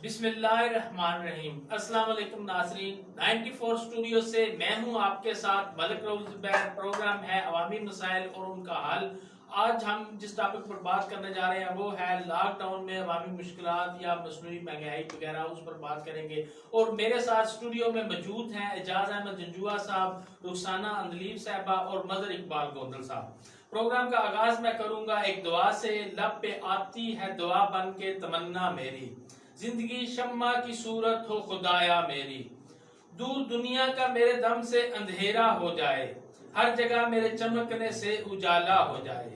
बिस्मिल्लाहिर्रहमानिर्रहीम। अस्सलाम वालेकुम नाज़रीन। 94 स्टूडियो से मैं हूं आपके साथ मलिक रऊफ ज़ुबैर। प्रोग्राम है अवामी मसाइल और उनका हल। आज हम जिस टॉपिक पर बात करने जा रहे हैं वो है लॉकडाउन में अवामी मुश्किलात या मसनूई महंगाई वगैरह, उस पर बात करेंगे। और मेरे साथ स्टूडियो में मौजूद हैं एजाज अहमद जंजुआ साहब, रुखसाना अंदलीब साहबा और मजहर इकबाल गोंदल साहब। प्रोग्राम का आगाज मैं करूंगा एक दुआ से। लब पे आती है दुआ बन के तमन्ना मेरी, जिंदगी शम्मा की सूरत हो खुदाया मेरी। दूर दुनिया का मेरे दम से अंधेरा हो जाए, हर जगह मेरे चमकने से उजाला हो जाए।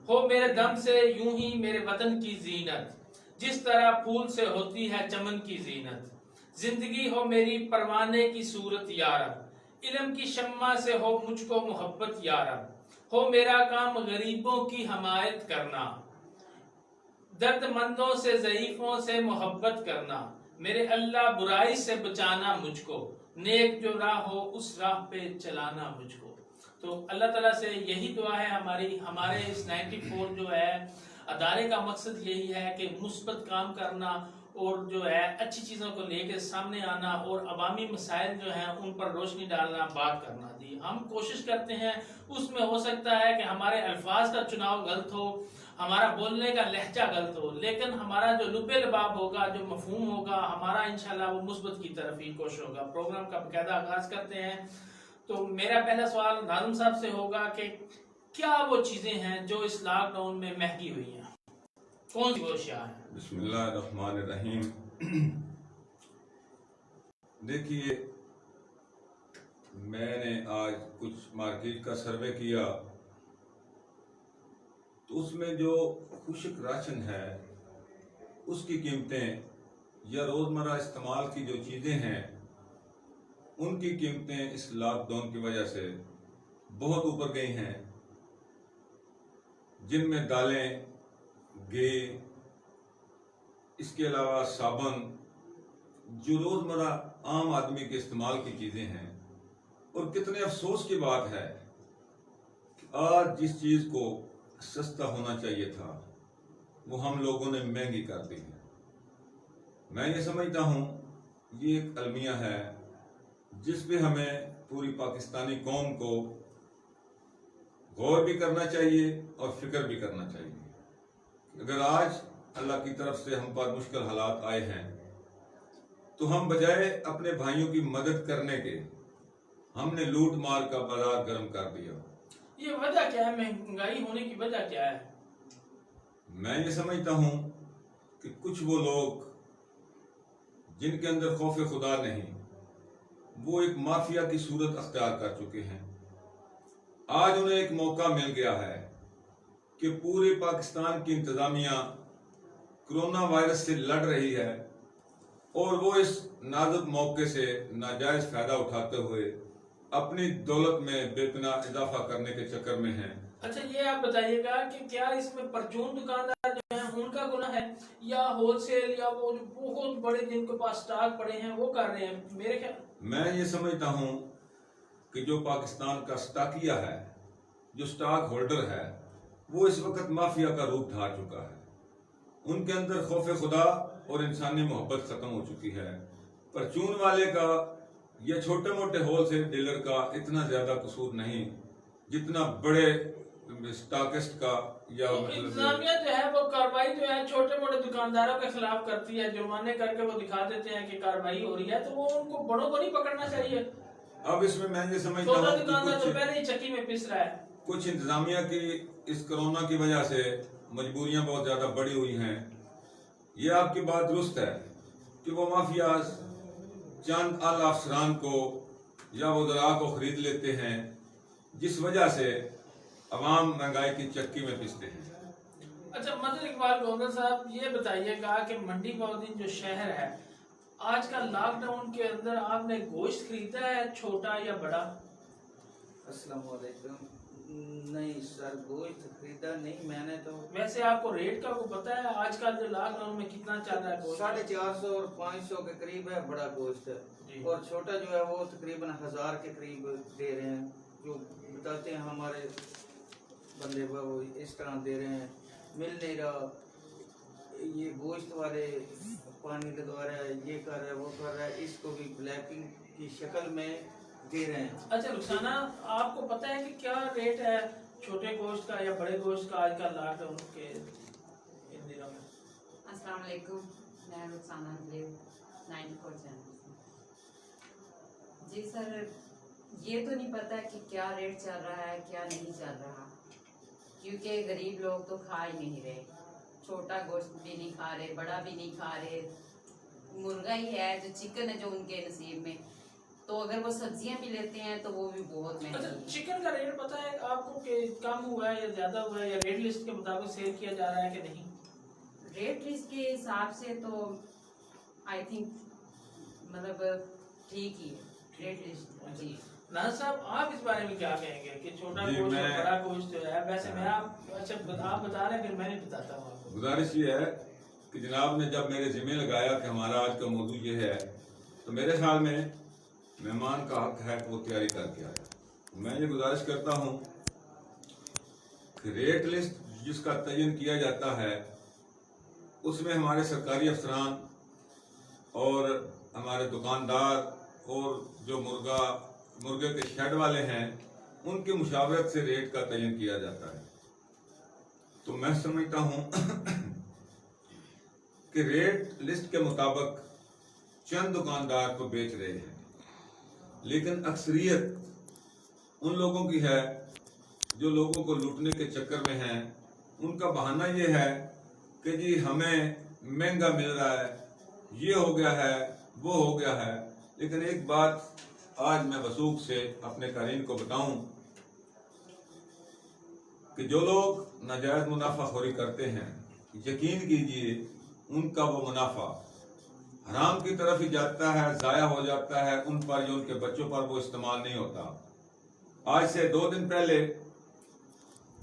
हो मेरे दम से यूं ही मेरे वतन की जीनत, जिस तरह फूल से होती है चमन की जीनत। जिंदगी हो मेरी परवाने की सूरत यारब, इल्म की शम्मा से हो मुझको मोहब्बत यारब। हो मेरा काम गरीबों की हमायत करना, दर्दमंदों से ज़ईफों से मोहब्बत करना। मेरे अल्लाह बुराई से बचाना मुझको, नेक जो राह हो उस राह पे चलाना मुझको। तो अल्लाह ताला से यही दुआ है हमारे इस 94 जो है अदारे का मकसद यही है कि मुस्बत काम करना और जो है अच्छी चीज़ों को लेकर सामने आना और अवामी मसाइल जो हैं उन पर रोशनी डालना, बात करना। दी हम कोशिश करते हैं, उसमें हो सकता है कि हमारे अल्फाज का चुनाव गलत हो, हमारा बोलने का लहजा गलत हो, लेकिन हमारा जो लुबे लबाब होगा, जो मफहूम होगा हमारा, इंशाल्लाह वो मुस्बत की तरफ ही कोशिश होगा। प्रोग्राम का बकायदा आगाज करते हैं। तो मेरा पहला सवाल नाज़िम साहब से होगा कि क्या वो चीजें हैं जो इस लॉकडाउन में महंगी हुई हैं, कौन सी वो अशिया है? बिस्मिल्लाहिर्रहमानिर्रहीम। देखिए, मैंने आज कुछ मार्केट का सर्वे किया तो उसमें जो खुश्क राशन है उसकी कीमतें या रोज़मर्रा इस्तेमाल की जो चीज़ें हैं उनकी कीमतें इस लॉकडाउन की वजह से बहुत ऊपर गई हैं, जिनमें दालें, घी, इसके अलावा साबुन, जो रोज़मर्रा आम आदमी के इस्तेमाल की चीज़ें हैं। और कितने अफसोस की बात है कि आज जिस चीज़ को सस्ता होना चाहिए था वो हम लोगों ने महंगी कर दी है। मैं ये समझता हूँ ये एक अलमिया है जिस पे हमें पूरी पाकिस्तानी कौम को गौर भी करना चाहिए और फिक्र भी करना चाहिए। अगर आज अल्लाह की तरफ से हम पर मुश्किल हालात आए हैं तो हम बजाय अपने भाइयों की मदद करने के हमने लूट मार का बाजार गर्म कर दिया। ये वजह क्या है? महंगाई होने की वजह क्या है? मैं ये समझता हूँ कि कुछ वो लोग जिनके अंदर खौफ खुदा नहीं, वो एक माफिया की सूरत अख्तियार कर चुके हैं। आज उन्हें एक मौका मिल गया है कि पूरे पाकिस्तान की इंतजामिया कोरोना वायरस से लड़ रही है और वो इस नाजुक मौके से नाजायज फायदा उठाते हुए अपनी दौलत में बेपना इजाफा करने के चक्कर में हैं। अच्छा, ये आप बताइएगा कि क्या इसमें परचून दुकानदार जो हैं उनका गुनाह है या होलसेल या वो जो बहुत बड़े जिनके पास स्टॉक पड़े हैं वो कर रहे हैं? मेरे ख्याल मैं ये समझता हूँ कि जो पाकिस्तान का स्टाकिया है, जो स्टॉक होल्डर है, वो इस वक्त माफिया का रूप धार चुका है। उनके अंदर खौफ खुदा और इंसानी मोहब्बत खत्म हो चुकी है। परचून वाले का या छोटे मोटे होलसेल डीलर का इतना ज्यादा कसूर नहीं जितना बड़े स्टॉकिस्ट का या इंतजामिया जो है वो कार्रवाई जो है छोटे मोटे दुकानदारों के खिलाफ करती है, जुर्माने करके वो दिखा देते हैं कि कार्रवाई हो रही है, तो वो उनको बड़ों को नहीं पकड़ना चाहिए। अब इसमें मैं ये समझता हूँ दुकानदार तो पहले ही चक्की में पिस रहा है। कुछ इंतजामिया की इस कोरोना की वजह से मजबूरियां बहुत ज्यादा बढ़ी हुई हैं। ये आपकी बात दुरुस्त है कि वो माफिया चंद आला अफसरान को या वज़रा को खरीद लेते हैं, जिस वजह से अवाम महंगाई की चक्की में पिसते हैं। अच्छा, मजहर इकबाल गोंदल साहब, ये बताइएगा कि मंडी बौद्दीन जो शहर है, आज का लॉकडाउन के अंदर आपने गोश्त खरीदा है छोटा या बड़ा? अस्सलाम वालेकुम। नहीं सर, गोश्त खरीदा नहीं मैंने तो। वैसे आपको रेट का को पता है आजकल जो लॉकडाउन में कितना चल रहा है गोश्त? 450 और 500 के करीब है बड़ा गोश्त, और छोटा जो है वो तकरीबन 1000 के करीब दे रहे हैं। जो बताते हैं हमारे बंदे वो इस तरह दे रहे हैं, मिल नहीं रहा। ये गोश्त वाले पानी लगवा रहा है, ये कर रहा है, वो कर रहा है, इसको भी ब्लैकिंग की शक्ल में दे रहे हैं। अच्छा रुखसाना, आपको पता है कि क्या रेट है छोटे गोश्त का या बड़े गोश्त का आजकल लॉकडाउन के इन दिनों में? अस्सलाम वालेकुम, मैं रुखसाना 94 चैनल से। जी सर, ये तो नहीं पता कि क्या रेट चल रहा है क्या नहीं चल रहा, क्योंकि गरीब लोग तो खा ही नहीं रहे, छोटा गोश्त भी नहीं खा रहे, बड़ा भी नहीं खा रहे, मुर्गा ही है जो चिकन है जो उनके नसीब में, तो अगर वो सब्जियां भी लेते हैं तो वो भी बहुत महंगी अच्छा, है। चिकन का रेट पता है आपको कि कम हुआ है या ज्यादा हुआ है, या रेट लिस्ट के मुताबिक सेल किया जा रहा है कि नहीं? रेट लिस्ट के हिसाब से तो आई थिंक मतलब ठीक ही है रेट लिस्ट। जी नाज़ साहब, आप इस बारे में क्या कहेंगे कि छोटा जी, गोश्त और मैं- बड़ा गोश्त जो है, वैसे मैं आप बता रहे हैं फिर मैं नहीं बताता हूँ आपको। गुजारिश ये है कि जनाब ने जब मेरे जिम्मे लगाया कि हमारा आज का मौजू ये है, तो मेरे ख्याल में मेहमान का हक है कि वो तैयारी करके आए। मैं ये गुजारिश करता हूँ कि रेट लिस्ट जिसका तयन किया जाता है उसमें हमारे सरकारी अफसरान और हमारे दुकानदार और जो मुर्गे के शेड वाले हैं उनकी मुशावरत से रेट का तयन किया जाता है। तो मैं समझता हूं कि रेट लिस्ट के मुताबिक चंद दुकानदार तो बेच रहे हैं, लेकिन अक्सरियत उन लोगों की है जो लोगों को लूटने के चक्कर में हैं। उनका बहाना ये है कि जी हमें महंगा मिल रहा है, ये हो गया है, वो हो गया है। लेकिन एक बात आज मैं वसूख से अपने कारीन को बताऊं कि जो लोग नाजायज मुनाफाखोरी करते हैं, यकीन कीजिए उनका वो मुनाफा हराम की तरफ ही जाता है, जाया हो जाता है, उन पर या उनके बच्चों पर वो इस्तेमाल नहीं होता। आज से 2 दिन पहले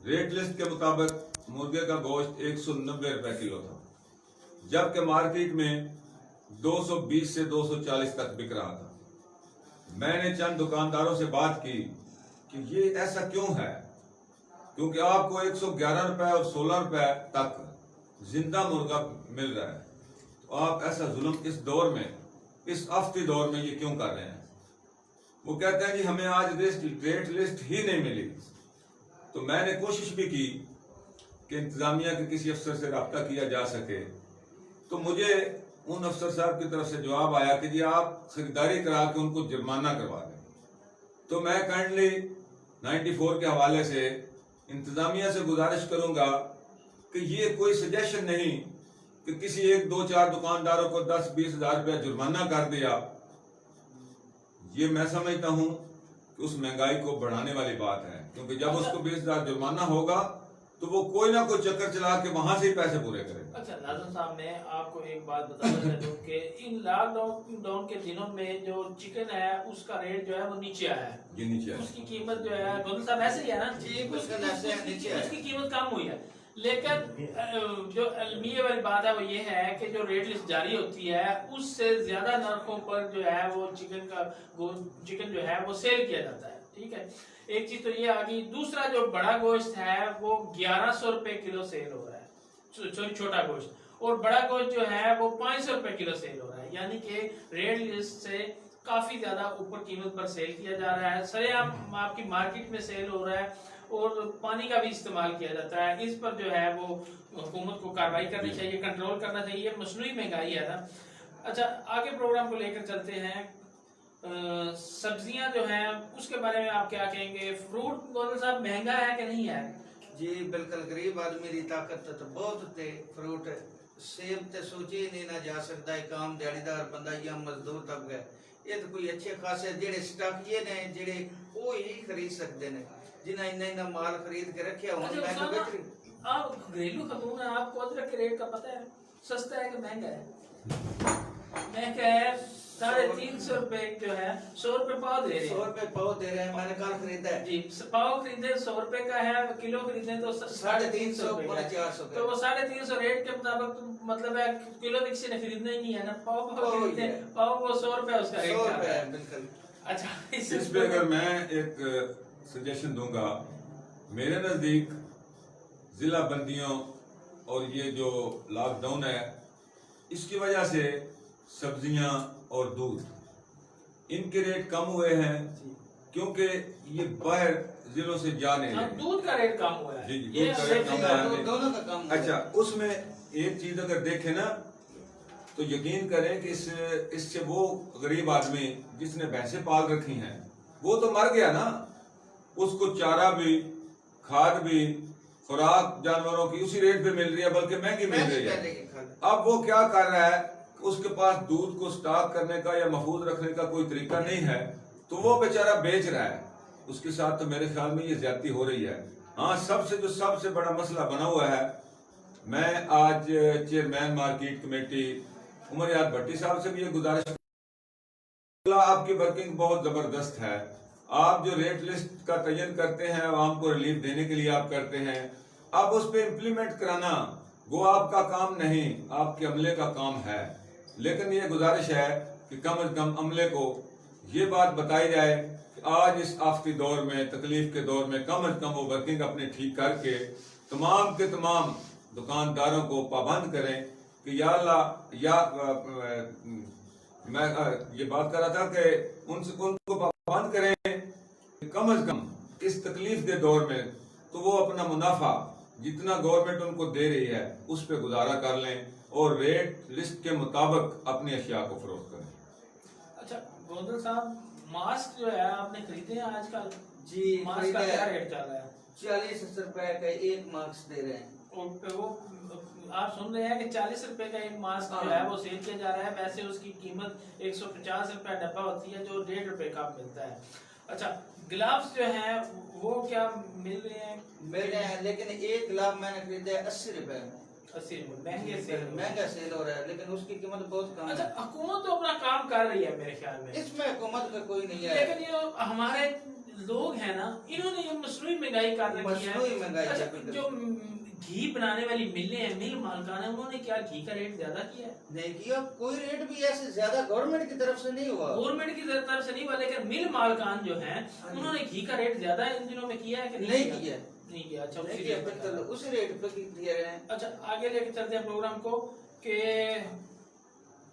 रेट लिस्ट के मुताबिक मुर्गे का गोश्त 190 रुपए किलो था, जबकि मार्केट में 220 से 240 तक बिक रहा था। मैंने चंद दुकानदारों से बात की कि ये ऐसा क्यों है, क्योंकि आपको 111 रुपए और 16 रुपए तक जिंदा मुर्गा मिल रहा है, तो आप ऐसा जुल्म इस दौर में, इस आफ्ती दौर में ये क्यों कर रहे हैं? वो कहते हैं कि हमें आज रेट लिस्ट ही नहीं मिली। तो मैंने कोशिश भी की कि इंतजामिया के किसी अफसर से रब्ता किया जा सके, तो मुझे उन अफसर साहब की तरफ से जवाब आया कि जी आप खरीदारी करा के उनको जुर्माना करवा दें। तो मैं काइंडली 94 के हवाले से इंतजामिया से गुजारिश करूंगा कि ये कोई सजेशन नहीं कि किसी 1, 2, 4 दुकानदारों को 10-20 हजार रुपया जुर्माना कर दिया। ये मैं समझता हूं कि उस महंगाई को बढ़ाने वाली बात है, क्योंकि जब उसको 20 हजार जुर्माना होगा तो वो कोई ना कोई चक्कर चला के वहां से ही पैसे पूरे करेगा। अच्छा नाज़िम साहब, मैं आपको एक बात बताना चाहता हूँ कि इन लॉकडाउन के दिनों में जो चिकन है उसका रेट जो है वो नीचे आया है। ये नीचे है। उसकी कीमत जो है गोविंद साहब ऐसे ही है ना जी, बिल्कुल ऐसे है, नीचे है। उसकी कीमत कम हुई है, लेकिन जो अलमिया वाली बात है वो ये है कि जो रेट लिस्ट जारी होती है उससे ज्यादा नरखों पर जो है वो चिकन जो है वो सेल किया जाता है। ठीक है, एक चीज तो ये आ गई। दूसरा, जो बड़ा गोश्त है वो 1100 रुपए किलो सेल हो रहा है, सॉरी छोटा गोश्त, और बड़ा गोश्त जो है वो 500 रुपए किलो सेल हो रहा है, यानी कि रेट लिस्ट से काफी ज्यादा ऊपर कीमत पर सेल किया जा रहा है। सरेआम आपकी मार्केट में सेल हो रहा है और पानी का भी इस्तेमाल किया जाता है। इस पर जो है वो हुकूमत को कार्रवाई करनी चाहिए, कंट्रोल करना चाहिए, मसनूई महंगाई है ना। अच्छा, आगे प्रोग्राम को लेकर चलते हैं। सब्जियां जो हैं उसके बारे में आप क्या कहेंगे? फ्रूट गोविंद साहब महंगा है कि नहीं है? जी बिल्कुल, गरीब आदमी की ताकत तो बहुत थे। फ्रूट सेब तो सोचे ही नहीं ना जा सकता, एक आम दिहाड़ीदार बंदा या मजदूर तबका, ये तो कोई अच्छे खासे जेड़े स्टाकिए ने जेड़े वो ही खरीद सकते ने, जिन्हें इन्ना इन्ना माल खरीद के रखे हुआ। अच्छा, मैं तो उसामा, बेहतरीन आप घरेलू खतून है, आपको अदरक के रेट का पता है? सस्ता है कि महंगा है? महंगा है, 350 रुपए जो है, 100 रुपए पाव दे रहे 100 हैं। रुपए पाव दे रहे हैं। मैंने कल खरीदा है जी, पाव खरीदे 100 रुपए का है, किलो खरीदे तो 350 रुपए का है। 400 तो वो 350 रेट के मुताबिक तो मतलब है किलो तो किसी ने खरीदना ही नहीं है ना, पाव खरीदते हैं, पाव को 100 रुपए उसका 100 रेट रुपए का है। है बिल्कुल। अच्छा, इस पे अगर मैं एक सजेशन दूंगा, मेरे नजदीक जिला बंदियों और ये जो लॉकडाउन है इसकी वजह से सब्जियां और दूध इनके रेट कम हुए हैं क्योंकि ये बाहर जिलों से जा नहीं हाँ, रहे। दूध का रेट कम हुआ है। जी, ये दूध का रेट कम हुआ है। दोनों का कम। अच्छा, उसमें एक चीज अगर देखें ना तो यकीन करें कि इससे वो गरीब आदमी जिसने भैंसें पाल रखी हैं वो तो मर गया ना, उसको चारा भी, खाद भी, खुराक जानवरों की उसी रेट पे मिल रही है, बल्कि महंगी मिल रही है। अब वो क्या कर रहा है, उसके पास दूध को स्टॉक करने का या महफूज रखने का कोई तरीका नहीं है, तो वो बेचारा बेच रहा है। उसके साथ तो मेरे ख्याल में ये ज्यादती हो रही है। हाँ, सबसे बड़ा मसला बना हुआ है, मैं आज चेयरमैन मार्केट कमेटी उमर याद भट्टी साहब से भी ये गुजारिश, आपकी वर्किंग बहुत जबरदस्त है, आप जो रेट लिस्ट का तयन करते हैं आवाम को रिलीफ देने के लिए आप करते हैं, अब उस पर इम्प्लीमेंट कराना वो आपका काम नहीं, आपके अमले का काम है। लेकिन ये गुजारिश है कि कम से कम अमले को ये बात बताई जाए कि आज इस आफती दौर में, तकलीफ के दौर में कम से कम वो वर्किंग अपनी ठीक करके तमाम के तमाम दुकानदारों को पाबंद करें कि या अल्लाह, या मैं ये बात कर रहा था कि उनको पाबंद करें कम से कम इस तकलीफ के दौर में, तो वो अपना मुनाफा जितना गवर्नमेंट उनको दे रही है उस पर गुजारा कर लें और रेट लिस्ट के मुताबिक अपनी अशिया को फरोख्त करें। अच्छा गोदल साहब, मास्क जो है आपने खरीदे हैं आजकल? जी, मास्क का क्या रेट चल रहा है? 40 रुपए का एक मास्क दे रहे हैं। और वो आप सुन रहे हैं कि 40 रुपए का एक मास्क जो है वो सेल किया जा रहा है। वैसे उसकी कीमत 150 रुपए डब्बा होती है, जो 1.5 रुपए का मिलता है। अच्छा, ग्लव्स जो हैं वो क्या मिल रहे हैं? मिल रहे हैं, लेकिन एक ग्लव मैंने खरीदा है 80 रुपए में। 80 रुपए महंगा सेल हो रहा है, लेकिन उसकी कीमत बहुत कम अच्छा, है। हुकूमत तो अपना काम कर रही है मेरे ख्याल में, इसमें हुकूमत का कोई नहीं है। लेकिन ये हमारे लोग हैं ना, इन्होंने ये मसनूई महंगाई कर रखी है। मसनूई महंगाई अच्छा, है। जो घी बनाने वाली मिलें हैं, मिल मालकान है, उन्होंने क्या घी का रेट ज्यादा किया है? नहीं किया, कोई रेट भी ऐसे ज्यादा गवर्नमेंट की तरफ से नहीं हुआ। गवर्नमेंट की तरफ से नहीं हुआ, लेकिन मिल मालकान जो हैं उन्होंने घी का रेट ज्यादा इन दिनों में किया है कि नहीं किया? नहीं किया। अच्छा, नहीं उसी किया, रेट पे बिल्कुल उसी रेट पे दिए रहे हैं। अच्छा, आगे लेके चलते हैं प्रोग्राम को कि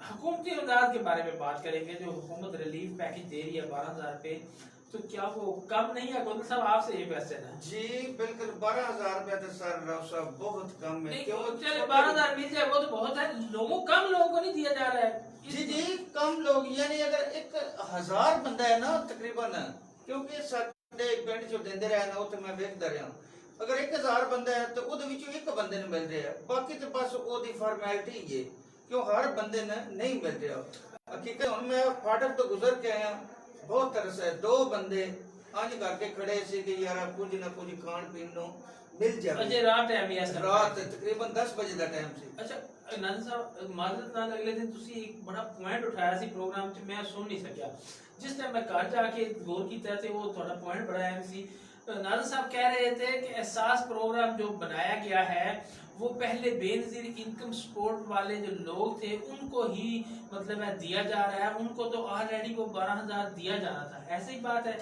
हुकूमती इमदाद के बारे में बात करेंगे। जो हुकूमत रिलीफ पैकेज दे रही है 12,000 रुपए, तो क्या वो कम नहीं है? गोदल साहब आपसे ये क्वेश्चन है। जी बिल्कुल, 12,000 रुपए तो सर राव साहब बहुत कम है। क्यों? चले 12,000 मिल जाए वो तो बहुत है, कम लोगों को नहीं दिया जा रहा है। जी कम लोग, यानी अगर 1,000 बंदा है ना तकरीबन, क्योंकि साडे पिंड चो देंदे रहे ना, उत्थे मैं देखदा रहा, अगर 1,000 बंदा है तो ਉਹਦੇ ਵਿੱਚੋਂ ਇੱਕ ਬੰਦੇ ਨੂੰ ਮਿਲ ਰਿਹਾ, ਬਾਕੀ ਤੇ ਬਸ ਉਹਦੀ ਫਾਰਮੈਲਿਟੀ ਹੀ ਹੈ, ਕਿਉਂ ਹਰ ਬੰਦੇ ਨੇ ਨਹੀਂ ਮਿਲ ਰਿਹਾ। ਹਕੀਕਤ ਹੁਣ ਮੈਂ ਫਾਟਕ ਤੋਂ ਗੁਜ਼ਰ ਕੇ ਆਇਆ, ਬਹੁਤ ਤਰਸ ਹੈ। 2 ਬੰਦੇ ਅੰਜ ਕਰਕੇ ਖੜੇ ਸੀ ਕਿ ਯਾਰ ਕੁਝ ਨਾ ਕੁਝ ਖਾਣ ਪੀਣ ਨੂੰ ਮਿਲ ਜਾਵੇ। अजय रात है अभी ऐसा ਰਾਤ ਤਕਰੀਬਨ 10 ਵਜੇ ਦਾ ਟਾਈਮ ਸੀ। अच्छा नाज़र साहब, माजरत नाल अगले दिन तुसी एक बड़ा पॉइंट उठाया सी प्रोग्राम च, मैं सुन नहीं सकिया। जिस टाइम मैं घर जाके गौर कीता ते वो थोड़ा पॉइंट बड़ा अहम सी। नाज़र साहब कह रहे थे कि एहसास प्रोग्राम जो बनाया गया है वो पहले बेनजीर इनकम सपोर्ट वाले जो लोग थे उनको ही मतलब है दिया जा रहा है, उनको तो ऑलरेडी वो 12,000 दिया जाना था। ऐसी ही बात है,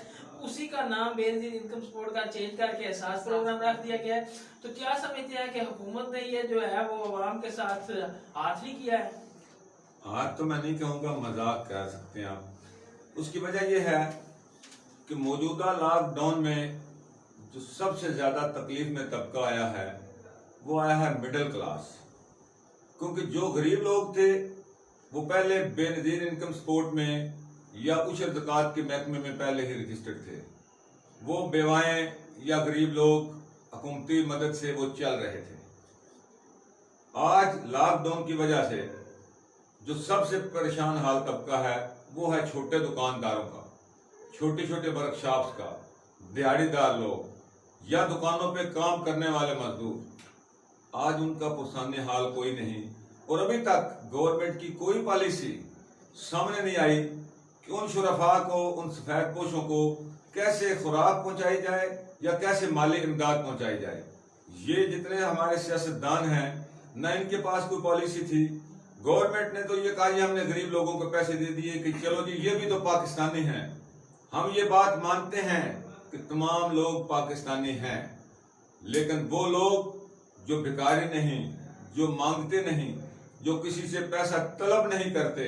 उसी का नाम बेनजीर इनकम सपोर्ट का चेंज करके एहसास प्रोग्राम रख दिया गया है। तो क्या समझते हैं कि हुकूमत ने ये जो है वो आवाम के साथ हाथ नहीं किया है? हाथ तो मैं नहीं कहूँगा, मजाक कह सकते हैं आप। उसकी वजह यह है कि मौजूदा लॉकडाउन में जो सबसे ज्यादा तकलीफ में तबका आया है वो आया है मिडिल क्लास, क्योंकि जो गरीब लोग थे वो पहले बेनजीर इनकम सपोर्ट में या उशर ज़कात के महकमे में पहले ही रजिस्टर्ड थे। वो बेवाएं या गरीब लोग हुकूमती मदद से वो चल रहे थे। आज लॉकडाउन की वजह से जो सबसे परेशान हाल तबका है वो है छोटे दुकानदारों का, छोटे छोटे वर्कशॉप्स का, दिहाड़ीदार लोग या दुकानों पे काम करने वाले मजदूर। आज उनका पुरसाने हाल कोई नहीं, और अभी तक गवर्नमेंट की कोई पॉलिसी सामने नहीं आई कि उन शुरफा को, उन सफेद पोशों को कैसे खुराक पहुंचाई जाए या कैसे माली इमदाद पहुंचाई जाए। ये जितने हमारे सियासतदान हैं, न इनके पास कोई पॉलिसी थी। गवर्नमेंट ने तो ये कहा, हमने गरीब लोगों को पैसे दे दिए कि चलो जी ये भी तो पाकिस्तानी हैं। हम ये बात मानते हैं कि तमाम लोग पाकिस्तानी हैं, लेकिन वो लोग जो भिखारी नहीं, जो मांगते नहीं, जो किसी से पैसा तलब नहीं करते,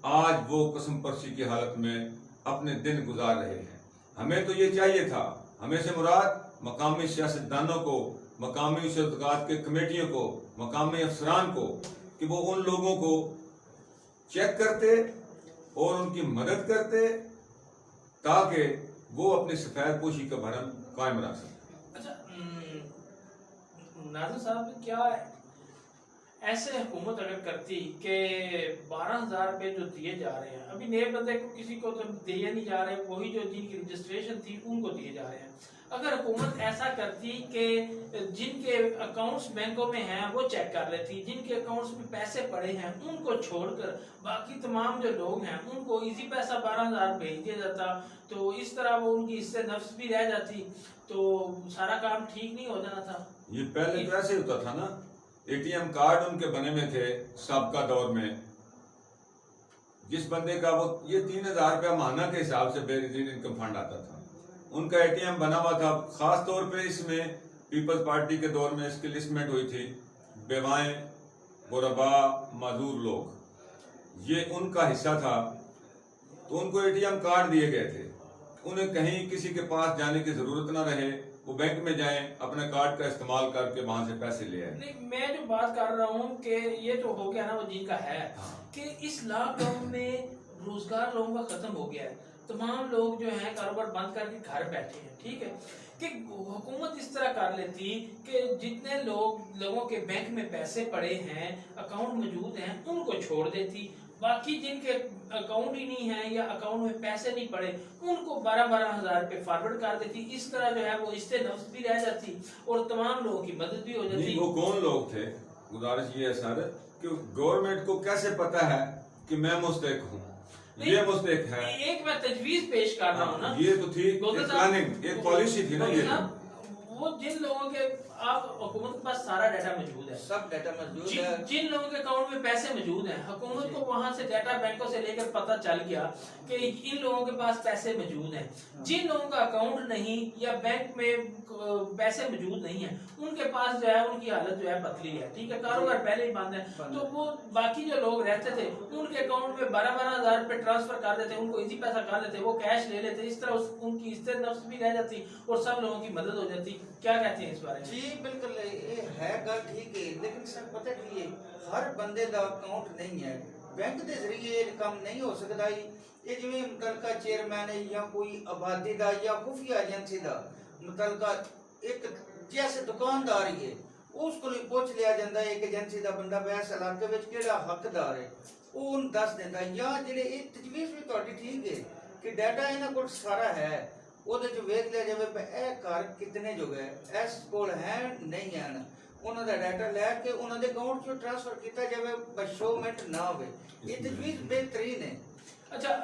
आज वो कसम परसी की हालत में अपने दिन गुजार रहे हैं। हमें तो ये चाहिए था, हमें से मुराद मकामी सियासतदानों को, मकामी शतगात के कमेटियों को, मकामी अफसरान को, कि वो उन लोगों को चेक करते और उनकी मदद करते ताकि वो अपनी सफेद पोशी का भरम कायम रख सकें। अच्छा नाज़िर साहब, क्या ऐसे हुकूमत अगर करती कि 12,000 रुपये जो दिए जा रहे हैं, अभी नए बंदे को किसी को तो दिए नहीं जा रहे, वही जो जिनकी रजिस्ट्रेशन थी उनको दिए जा रहे हैं, अगर हुकूमत ऐसा करती कि जिनके अकाउंट्स बैंकों में हैं वो चेक कर लेती, जिनके अकाउंट्स में पैसे पड़े हैं उनको छोड़कर बाकी तमाम जो लोग हैं उनको इजी पैसा 12,000 भेज दिया जाता, तो इस तरह वो उनकी इससे नफ्स भी रह जाती, तो सारा काम ठीक नहीं हो जाना था। ये पहले तो ऐसे होता था ना, एटीएम कार्ड उनके बने में थे सबका दौर में, जिस बंदे का वो ये 3,000 रुपया महीना के हिसाब से बेनजीर इनकम फंड आता था, उनका एटीएम बना हुआ था। खास तौर पे इसमें पीपल्स पार्टी के दौर में इसकी लिस्टमेंट हुई थी, बेवाएं, गुरबा, माजूर लोग, ये उनका हिस्सा था, तो उनको एटीएम कार्ड दिए गए थे, उन्हें कहीं किसी के पास जाने की जरूरत ना रहे, वो बैंक में जाएं, अपने कार्ड का इस्तेमाल करके वहां से पैसे ले आए। नहीं, मैं जो बात कर रहा हूँ कि ये तो हो गया ना वो जिनका है, कि इस लॉकडाउन में रोजगार लोगों का खत्म हो गया है, तमाम लोग जो हैं कारोबार बंद करके घर बैठे हैं, ठीक है, कि हुकूमत इस तरह कर लेती कि जितने लोगों के बैंक में पैसे पड़े हैं, अकाउंट मौजूद हैं, उनको छोड़ देती, बाकी जिनके अकाउंट ही नहीं है या अकाउंट में पैसे नहीं पड़े उनको 12,000 रुपए फॉरवर्ड कर देती, इस तरह जो है वो इससे नफ्स भी रह जाती और तमाम लोगों की मदद भी हो जाती। नहीं, वो कौन लोग थे? गुजारिश ये है सर कि गवर्नमेंट को कैसे पता है कि मैं मुस्तहिक हूँ, ये मुस्तहिक है। एक मैं तजवीज पेश कर रहा हूँ ना, ये तो थी प्लानिंग, एक पॉलिसी थी ना ये। वो जिन लोगों के आप हुकूमत के पास सारा डाटा मौजूद है, सब डाटा मौजूद है, जिन लोगों के अकाउंट में पैसे मौजूद हैं, हुकूमत को वहां से डाटा बैंकों से लेकर पता चल गया कि इन लोगों के पास पैसे मौजूद हैं, जिन लोगों का अकाउंट नहीं या बैंक में पैसे मौजूद नहीं है उनके पास जो है उनकी हालत जो है पतली है, ठीक है, कारोबार पहले ही बंद है, तो वो बाकी जो लोग रहते थे उनके अकाउंट में 12,000 रुपए ट्रांसफर कर देते, उनको इजी पैसा कर देते, वो कैश ले लेते, इस तरह उनकी इससे नफ्स भी रह जाती और सब लोगों की मदद हो जाती। क्या कहते हैं इस बारे में? जी बिल्कुल, ये है गल ठीक है, लेकिन सर पता की है, हर बंदे का अकाउंट नहीं है, बैंक के जरिए काम नहीं हो सकता। ये जिवें मुतलका चेयरमैन है या कोई आबादी का या खुफिया एजेंसी का मुतलका एक जैसे दुकानदार ही है, उसको पूछ लिया जाता है एक एजेंसी का बंदा इस इलाके में केड़ा हकदार है, वो उन दस देता, या जेडे ये तजवीज भी तुहाडी ठीक है कि डाटा इन्हां कोल सारा है, ਉਹਦੇ ਚ ਵੇਖ ਲਿਆ ਜਾਵੇ ਇਹ ਘਰ ਕਿਤਨੇ ਜੋ ਗਏ, ਇਸ ਕੋਲ ਹੈ ਨਹੀਂ ਹਨ, ਉਹਨਾਂ ਦਾ ਡਾਟਾ ਲੈ ਕੇ ਉਹਨਾਂ ਦੇ ਅਕਾਊਂਟ ਚੋਂ ट्रांसफर ਕੀਤਾ ਜਾਵੇ, ਬਸ਼ੋਮੈਂਟ ਨਾ ਹੋਵੇ। ये तजवीज बेहतरीन है। अच्छा,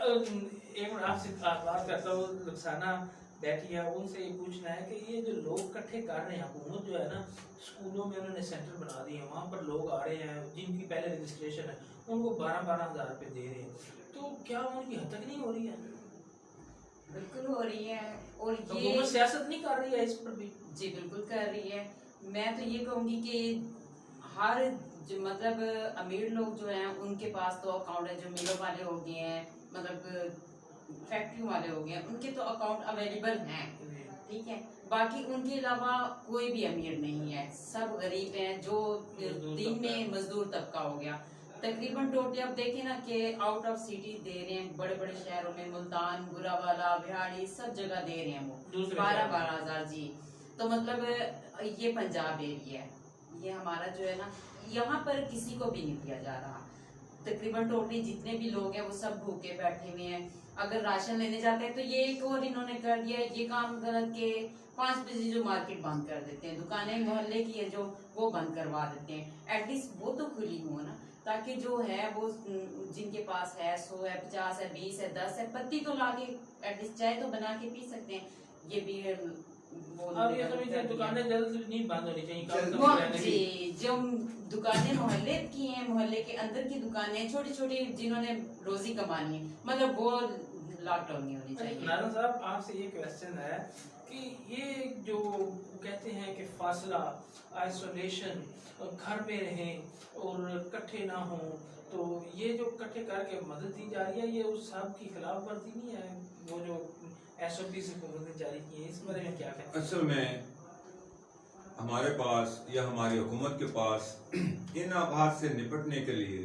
एक मिनट आपसे बात करता हूँ, रुखसाना बैठी है, उनसे ये पूछना है कि ये जो लोग इकट्ठे कर रहे हैं, हुकूमत जो है ना स्कूलों में उन्होंने सेंटर बना दिए हैं, वहाँ पर लोग आ रहे हैं जिनकी पहले रजिस्ट्रेशन है, उनको 12,000 रुपए दे रहे हैं, तो क्या उनकी हद तक नहीं हो रही है? बिल्कुल हो रही है, और तो ये सियासत नहीं कर रही है इस पर भी? जी बिल्कुल कर रही है। मैं तो ये कहूँगी कि हर जो मतलब अमीर लोग जो हैं उनके पास तो अकाउंट है, जो मिलों वाले हो गए हैं, मतलब फैक्ट्री वाले हो गए हैं, उनके तो अकाउंट अवेलेबल हैं, ठीक है, बाकी उनके अलावा कोई भी अमीर नहीं है, सब गरीब हैं, जो दिन में मजदूर तबका हो गया। तकरीबन टोटल आप देखें ना कि आउट ऑफ सिटी दे रहे हैं, बड़े बड़े शहरों में मुल्तान, गुरावाला, बिहाड़ी सब जगह दे रहे हैं वो 12,000 जी। तो मतलब ये पंजाब एरिया है, ये हमारा जो है ना, यहाँ पर किसी को भी नहीं दिया जा रहा। तकरीबन टोटली जितने भी लोग हैं वो सब भूखे बैठे हुए हैं। अगर राशन लेने जाते हैं तो ये एक और इन्होंने कर दिया ये काम गलत के 5 बजे जो मार्केट बंद कर देते हैं, दुकानें मोहल्ले की है जो वो बंद करवा देते हैं। एटलीस्ट वो तो खुली हो ना, ताकि जो है वो जिनके पास है 100 है, 50 है, 20 है, 10 है, पत्ती तो लाके एटलीस्ट चाय तो बना के पी सकते हैं। ये भी अब ये समझते हैं दुकानें जल्द नहीं बंद होनी चाहिए, जी, जो दुकानें मोहल्ले की हैं, मोहल्ले के अंदर की दुकानें छोटी छोटी जिन्होंने रोजी कमानी है, मतलब वो लॉकडाउन नहीं होनी चाहिए। नारायण साहब, आपसे ये क्वेश्चन है कि ये जो कहते हैं कि फासला, आइसोलेशन, घर में रहें और इकट्ठे ना हों, तो ये जो इकट्ठे करके मदद दी जा रही है, ये उस सब की खिलाफ वर्जी नहीं है? वो जो SOP से मदद जारी की है, इस बारे में क्या कहते हैं? असल में हमारे पास या हमारी हुकूमत के पास इन आफात से निपटने के लिए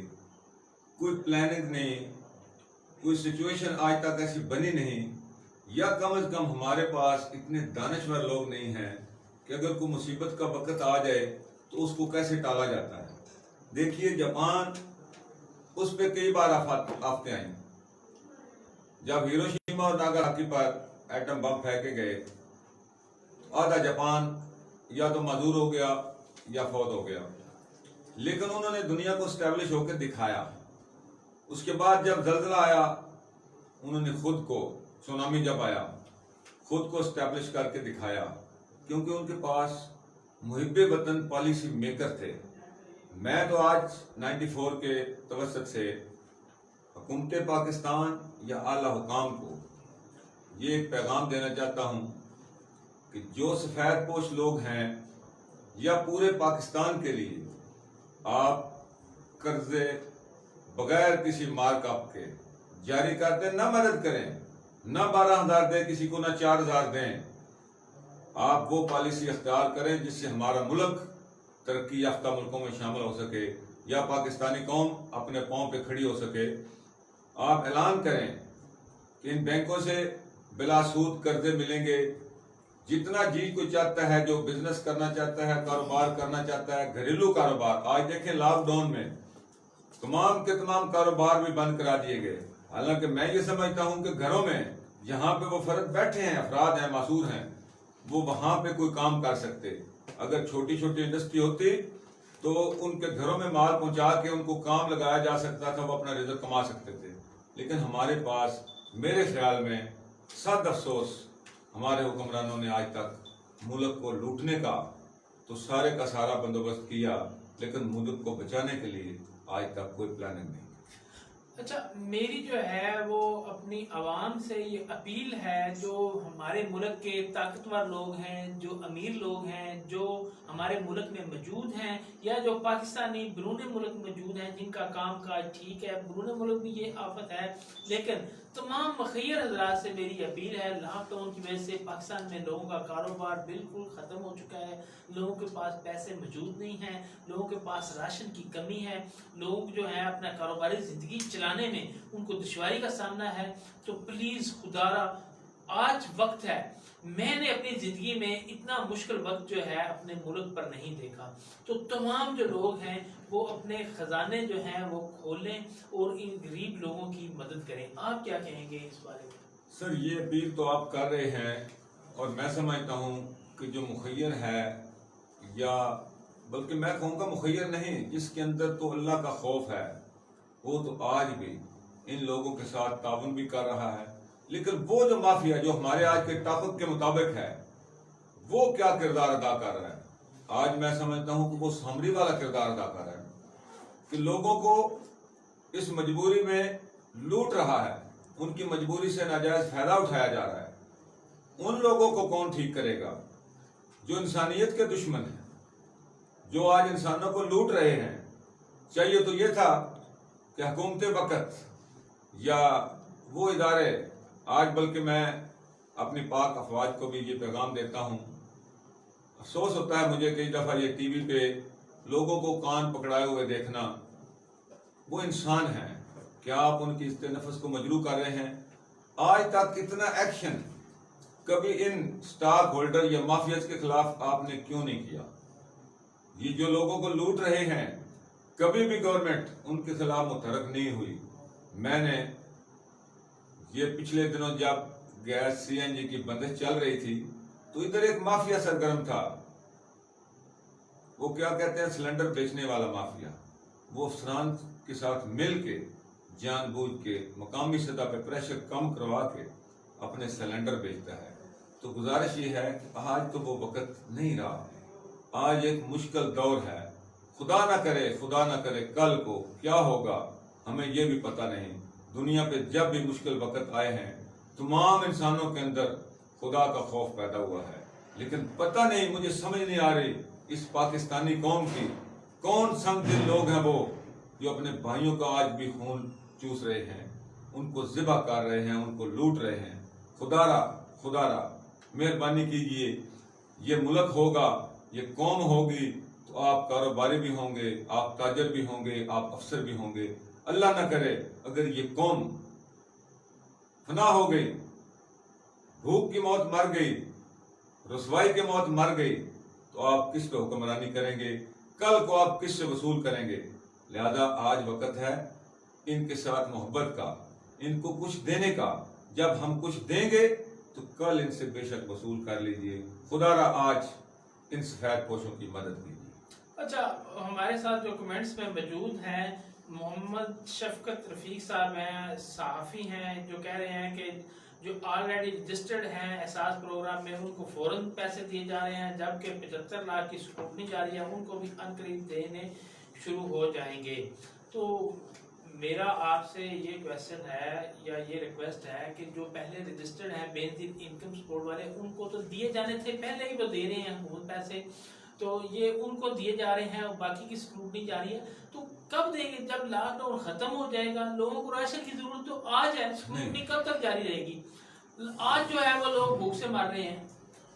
कोई प्लानिंग नहीं, कोई सिचुएशन आज तक ऐसी बनी नहीं, या कम से कम हमारे पास इतने दानश्वर लोग नहीं हैं कि अगर कोई मुसीबत का वक्त आ जाए तो उसको कैसे टाला जाता है। देखिए, जापान, उस पे कई बार आफतें आई। जब हिरोशिमा और नागासाकी पर एटम बम फेंके गए, आधा जापान या तो मजदूर हो गया या फौत हो गया, लेकिन उन्होंने दुनिया को स्टैब्लिश होकर दिखाया। उसके बाद जब जल्जला आया, उन्होंने खुद को, सुनामी जब आया, खुद को स्टैब्लिश करके दिखाया, क्योंकि उनके पास मुहिब्बे वतन पॉलिसी मेकर थे। मैं तो आज 94 के तवसत से हुकूमत पाकिस्तान या आला हुकाम को ये एक पैगाम देना चाहता हूँ कि जो सफ़ेद पोश लोग हैं या पूरे पाकिस्तान के लिए आप कर्जे बगैर किसी मार्कअप के जारी करते, ना मदद करें, ना 12,000 दें किसी को, ना 4,000 दें। आप वो पॉलिसी अख्तियार करें जिससे हमारा मुल्क तरक्की याफ्ता मुल्कों में शामिल हो सके या पाकिस्तानी कौम अपने पाँव पे खड़ी हो सके। आप ऐलान करें कि इन बैंकों से बिला सूद कर्जे मिलेंगे। जितना जी कोई चाहता है, जो बिजनेस करना चाहता है, कारोबार करना चाहता है, घरेलू कारोबार, आज देखें लॉकडाउन में तमाम के तमाम कारोबार भी बंद करा दिए गए। हालांकि मैं ये समझता हूं कि घरों में जहां पे वो फर्द बैठे हैं, अफराद हैं, मासूर हैं, वो वहां पे कोई काम कर सकते। अगर छोटी छोटी इंडस्ट्री होती तो उनके घरों में माल पहुंचा के उनको काम लगाया जा सकता था, वो अपना रिज़्क़ कमा सकते थे। लेकिन हमारे पास, मेरे ख्याल में सद अफसोस, हमारे हुक्मरानों ने आज तक मुल्क को लूटने का तो सारे का सारा बंदोबस्त किया, लेकिन मुल्क को बचाने के लिए आज तक कोई प्लानिंग नहीं। अच्छा, मेरी जो है वो अपनी आवाम से ये अपील है, जो हमारे मुल्क के ताकतवर लोग हैं, जो अमीर लोग हैं, जो हमारे मुल्क में मौजूद हैं या जो पाकिस्तानी बरूने मुल्क मौजूद हैं, जिनका काम काज ठीक है, बरूने मुल्क भी ये आफत है, लेकिन तमाम मखैर हज़रात से मेरी अपील है, लॉकडाउन की वजह से पाकिस्तान में लोगों का कारोबार बिल्कुल ख़त्म हो चुका है, लोगों के पास पैसे मौजूद नहीं हैं, लोगों के पास राशन की कमी है, लोग जो है अपना कारोबारी ज़िंदगी चलाने में उनको दुश्वारी का सामना है। तो प्लीज़ खुदारा, आज वक्त है, मैंने अपनी ज़िंदगी में इतना मुश्किल वक्त जो है अपने मुल्क पर नहीं देखा। तो तमाम जो लोग हैं वो अपने ख़जाने जो हैं वो खोलें और इन गरीब लोगों की मदद करें। आप क्या कहेंगे इस बारे में? सर, ये अपील तो आप कर रहे हैं, और मैं समझता हूँ कि जो मुखय्यर है, या बल्कि मैं कहूँगा मुखय्यर नहीं, जिसके अंदर तो अल्लाह का खौफ है, वो तो आज भी इन लोगों के साथ ताउन भी कर रहा है। लेकिन वो जो माफिया जो हमारे आज के ताकत के मुताबिक है, वो क्या किरदार अदा कर रहा है? आज मैं समझता हूँ कि वो सामरी वाला किरदार अदा कर रहा है कि लोगों को इस मजबूरी में लूट रहा है, उनकी मजबूरी से नाजायज फायदा उठाया जा रहा है। उन लोगों को कौन ठीक करेगा जो इंसानियत के दुश्मन हैं, जो आज इंसानों को लूट रहे हैं? चाहिए तो ये था कि हुकूमत वक़्त या वो इदारे, आज बल्कि मैं अपनी पाक अफवाज को भी ये पैगाम देता हूँ। अफसोस होता है मुझे कई दफ़ा ये टीवी पे लोगों को कान पकड़ाए हुए देखना। वो इंसान हैं, क्या आप उनकी इस्तेनफस को मजरू कर रहे हैं? आज तक इतना एक्शन कभी इन स्टॉक होल्डर या माफियाज के खिलाफ आपने क्यों नहीं किया? ये जो लोगों को लूट रहे हैं, कभी भी गवर्नमेंट उनके खिलाफ मुतहरक नहीं हुई। मैंने ये पिछले दिनों जब गैस CNG की बंदिश चल रही थी तो इधर एक माफिया सरगर्म था, वो क्या कहते हैं, सिलेंडर बेचने वाला माफिया। वो अफसरान के साथ मिल के जानबूझ के मकामी सतह पे प्रेशर कम करवा के अपने सिलेंडर बेचता है। तो गुजारिश ये है कि आज तो वो वक्त नहीं रहा, आज एक मुश्किल दौर है। खुदा ना करे कल को क्या होगा हमें ये भी पता नहीं। दुनिया पे जब भी मुश्किल वक्त आए हैं, तमाम इंसानों के अंदर खुदा का खौफ पैदा हुआ है। लेकिन पता नहीं, मुझे समझ नहीं आ रही इस पाकिस्तानी कौम की कौन संगदिल लोग हैं वो जो अपने भाइयों का आज भी खून चूस रहे हैं, उनको ज़िबा कर रहे हैं, उनको लूट रहे हैं। खुदारा मेहरबानी कीजिए, ये मुल्क होगा, ये कौम होगी तो आप कारोबारी भी होंगे, आप ताजर भी होंगे, आप अफसर भी होंगे। अल्लाह ना करे अगर ये कौम फना हो गई, भूख की मौत मर गई, रुसवाई की मौत मर गई, तो आप किस पे हुक्मरानी करेंगे? कल को आप किस से वसूल करेंगे? लिहाजा आज वक्त है इनके साथ मोहब्बत का, इनको कुछ देने का। जब हम कुछ देंगे तो कल इनसे बेशक वसूल कर लीजिए। खुदारा आज इन सफेद पोशों की मदद कीजिए। अच्छा, हमारे साथ जो कमेंट्स में मौजूद हैं, मोहम्मद शफकत रफीक साहब हैं, सहाफ़ी हैं, जो कह रहे हैं कि जो ऑलरेडी रजिस्टर्ड हैं एहसास प्रोग्राम में उनको फौरन पैसे दिए जा रहे हैं, जबकि 75 लाख की स्क्रूटनी जारी है, उनको भी अनकरीब देने शुरू हो जाएंगे। तो मेरा आपसे ये क्वेश्चन है या ये रिक्वेस्ट है कि जो पहले रजिस्टर्ड हैं बेनजीर इनकम सपोर्ट वाले, उनको तो दिए जाने थे, पहले ही वो दे रहे हैं वो पैसे, तो ये उनको दिए जा रहे हैं और बाकी की स्क्रूटनी जारी है। तो कब देंगे? जब लॉकडाउन खत्म हो जाएगा, लोगों को राशन की जरूरत तो आज है, स्क्रूटनी कब तक जारी रहेगी? आज जो है वो लोग भूख से मर रहे हैं।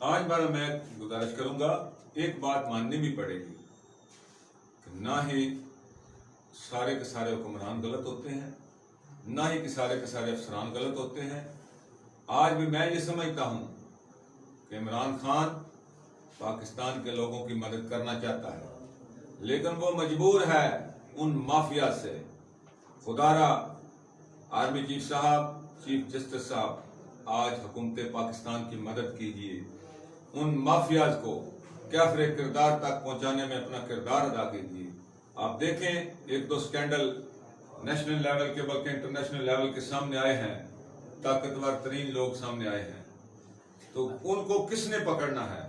आज बार मैं गुजारिश करूंगा, एक बात माननी भी पड़ेगी कि ना ही सारे के सारे हुक्मरान गलत होते हैं, ना ही कि सारे के सारे अफसरान गलत होते हैं। आज भी मैं ये समझता हूँ कि इमरान खान पाकिस्तान के लोगों की मदद करना चाहता है, लेकिन वो मजबूर है उन माफिया से। खुदारा आर्मी चीफ साहब, चीफ जस्टिस साहब, आज हुकूमत पाकिस्तान की मदद कीजिए, उन माफियाज को कैफरे किरदार तक पहुंचाने में अपना किरदार अदा कीजिए। आप देखें, एक दो स्कैंडल नेशनल लेवल के बल्कि इंटरनेशनल लेवल के सामने आए हैं, ताकतवर तरीन लोग सामने आए हैं, तो उनको किसने पकड़ना है?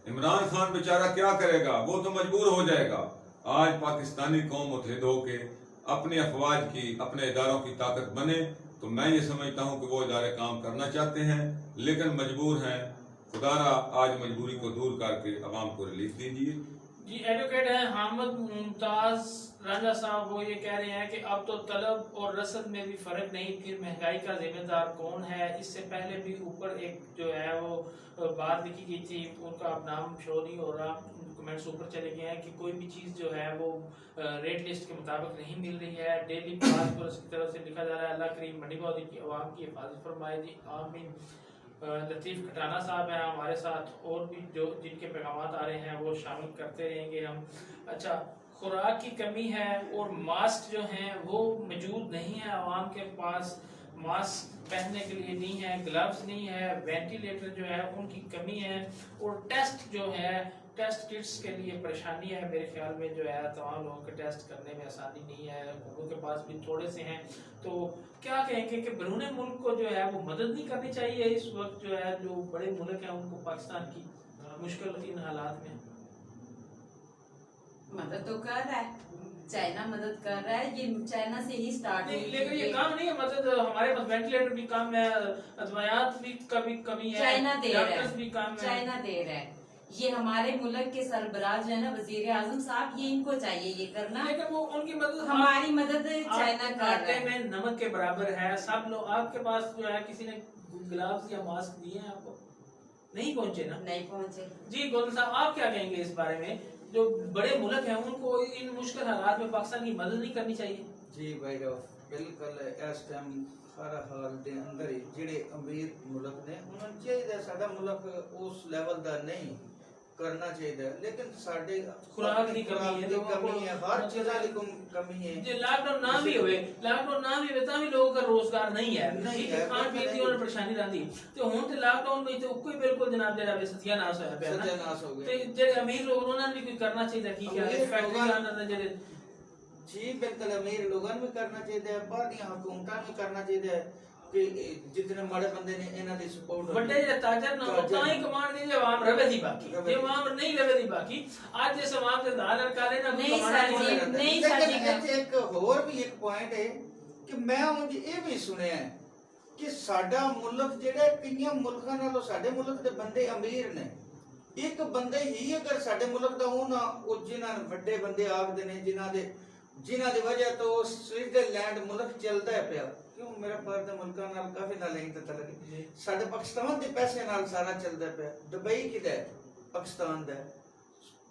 इमरान खान बेचारा क्या करेगा? वो तो मजबूर हो जाएगा। आज पाकिस्तानी कौम मुतहिद होके अपनी अफवाज की, अपने इदारों की ताकत बने, तो मैं ये समझता हूँ कि वो इदारे काम करना चाहते हैं लेकिन मजबूर हैं। खुदारा आज मजबूरी को दूर करके अवाम को रिलीफ दीजिए। जी, एडवोकेट हैं हामिद मुमताज राजा साहब, वो ये कह रहे हैं कि अब तो तलब और रसद में भी फर्क नहीं, फिर महंगाई का जिम्मेदार कौन है? इससे पहले भी ऊपर एक जो है वो बात लिखी गई थी, उनका अब नाम शो नहीं हो रहा, कमेंट्स ऊपर चले गए हैं कि कोई भी चीज़ जो है वो रेट लिस्ट के मुताबिक नहीं मिल रही है। डेली पास पर उसकी तरफ से लिखा जा रहा है, अल्लाह करीम मंडी बौदी की आवाम की हिफाजत फरमाए जी, आमीन। लतीफ़ खटाना साहब हैं हमारे साथ, और भी जो जिनके पैगाम आ रहे हैं वो शामिल करते रहेंगे हम। अच्छा, खुराक की कमी है और मास्क जो हैं वो मौजूद नहीं है आवाम के पास, मास्क पहनने के लिए नहीं है, ग्लव्स नहीं है, वेंटिलेटर जो है उनकी कमी है, और टेस्ट जो है, टेस्ट किट्स के लिए परेशानी है। मेरे ख्याल में जो है तमाम लोगों के टेस्ट करने में आसानी नहीं है, लोगों के पास भी थोड़े से हैं। तो क्या कहेंगे कि बैरून मुल्क को जो है वो मदद नहीं करनी चाहिए इस वक्त? जो है जो बड़े मुल्क हैं उनको पाकिस्तान की मुश्किल इन हालात में मदद तो कर रहा है, चाइना मदद कर रहा है, ये चाइना से ही स्टार्ट हुई। लेकिन ये काम नहीं है, मदद हमारे पास वेंटिलेटर भी कम है, अदवायात भी कमी है, चाइना दे रहा डॉक्टर्स भी कम है। चाइना दे रहा है। ये हमारे मुल्क के सरबराह जो है ना, वजीर आजम साहब, ये इनको चाहिए ये करना, लेकिन वो उनकी मदद, हमारी मदद चाइना कर रहा आटे है। में नमक के बराबर है। सब लोग आपके पास जो है, किसी ने ग्लव्स या मास्क दिए हैं आपको? नहीं पहुंचे ना? नहीं पहुंचे। जी गोविंद साहब, आप क्या कहेंगे इस बारे में? जो बड़े मुल्क हैं उनको इन मुश्किल हालात में पाकिस्तान की मदद नहीं करनी चाहिए? जी भाई बिल्कुल इस टाइम हर हाल दे अंदर ही ਜਿਹੜੇ ਅਮੀਰ ਮੁਲਕ ਨੇ ਉਹਨਾਂ ਨੂੰ ਚਾਹੀਦਾ ਸਾਡਾ ਮੁਲਕ ਉਸ ਲੈਵਲ ਦਾ ਨਹੀਂ करना चाहिए, लेकिन साढ़े खुराक की कमी है, कमी है, हर चीज की कमी है। जो लॉकडाउन ना भी हुए तो भी लोगों का रोजगार नहीं है, खान पीन की और परेशानी रहती। तो हुन ते लॉकडाउन में तो कोई बिल्कुल जनाब जरा सत्यानाश होया पिया ना, सत्यानाश हो गया। ते जे अमीर लोग उन्होंने भी कुछ करना चाहिए कि क्या फैक्ट्री लाना ने जेरे जी बिल्कुल अमीर लोगों भी करना चाहिए, बाहर दी हुकूमतां भी करना चाहिए कि जितने बड़े बंदे ने इन्हां दी सपोर्ट बड़े जे ताजर ना होता ही कमांड दी, जे आवाम रवे दी बाकी, जे आवाम नहीं रवे दी बाकी। आज जिस आवाम के दाल लड़का लेना नहीं सर जी, नहीं सर जी। लेकिन एक और भी एक पॉइंट है कि मैं मुझे ये भी सुने हैं ਕਿ ਸਾਡਾ ਮੁਲਕ ਜਿਹੜਾ ਕਈਆਂ ਮੁਲਕਾਂ ਨਾਲੋਂ ਸਾਡੇ ਮੁਲਕ ਦੇ ਬੰਦੇ ਅਮੀਰ ਨੇ। ਇੱਕ ਬੰਦੇ ਹੀ ਅਗਰ ਸਾਡੇ ਮੁਲਕ ਦਾ ਉਹ ਜਿਨ੍ਹਾਂ ਵੱਡੇ ਬੰਦੇ ਆਖਦੇ ਨੇ ਜਿਨ੍ਹਾਂ ਦੀ ਵਜ੍ਹਾ ਤੋਂ ਸਵਿਟਜ਼ਰਲੈਂਡ ਮੁਲਕ ਚੱਲਦਾ ਪਿਆ, ਕਿਉਂ ਮੇਰਾ ਬਾਹਰ ਦੇ ਮੁਲਕਾਂ ਨਾਲ ਕਾਫੀ ਨਾਲ ਲਿੰਕ ਤਾਂ ਲੱਗੇ। ਸਾਡੇ ਪਾਕਿਸਤਾਨ ਦੇ ਪੈਸੇ ਨਾਲ ਸਾਰਾ ਚੱਲਦਾ ਪਿਆ। ਦੁਬਈ ਕਿਹਦਾ ਹੈ? ਪਾਕਿਸਤਾਨ ਦਾ।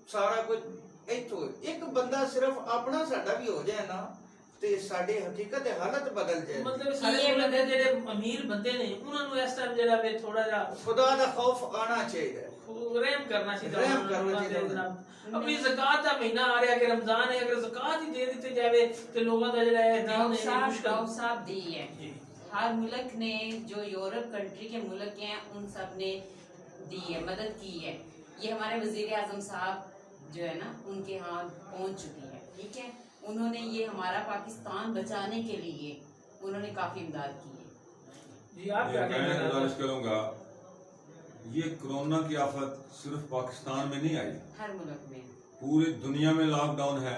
ਸਾਰਾ ਕੁਝ ਇੱਥੋਂ ਇੱਕ ਬੰਦਾ ਸਿਰਫ ਆਪਣਾ ਸਾਡਾ ਵੀ ਹੋ ਜਾਏ ਨਾ ਤੇ ਸਾਡੀ ਹਕੀਕਤ ਹਾਲਤ ਬਦਲ ਜਾਏ। ਮਤਲਬ ਸਾਰੇ ਬੰਦੇ ਜਿਹੜੇ ਅਮੀਰ ਬੰਦੇ ਨੇ ਉਹਨਾਂ ਨੂੰ ਇਸ ਟਾਈਮ ਜਿਹੜਾ ਵੇ ਥੋੜਾ ਜਿਹਾ ਖੁਦਾ ਦਾ ਖੌਫ ਆਣਾ ਚਾਹੀਦਾ, ਰਹਿਮ ਕਰਨਾ ਚਾਹੀਦਾ, ਰਹਿਮ ਕਰਨਾ ਚਾਹੀਦਾ। अपनी ज़कात का महीना आ रहा है कि रमजान है, अगर ज़कात ही दे देते जावे तो लोगों का जो है साहब दी है। हर मुल्क ने जो यूरोप कंट्री के मुल्क हैं उन सब ने दी है, मदद की है। ये हमारे वजीर आजम साहब जो है ना उनके यहाँ पहुँच चुकी है, ठीक है। उन्होंने ये हमारा पाकिस्तान बचाने के लिए उन्होंने काफी इमदाद की है। जी आप क्या मैं गुजारिश करूंगा, ये कोरोना की आफत सिर्फ पाकिस्तान में नहीं आई, हर मुल्क में, पूरी दुनिया में लॉकडाउन है।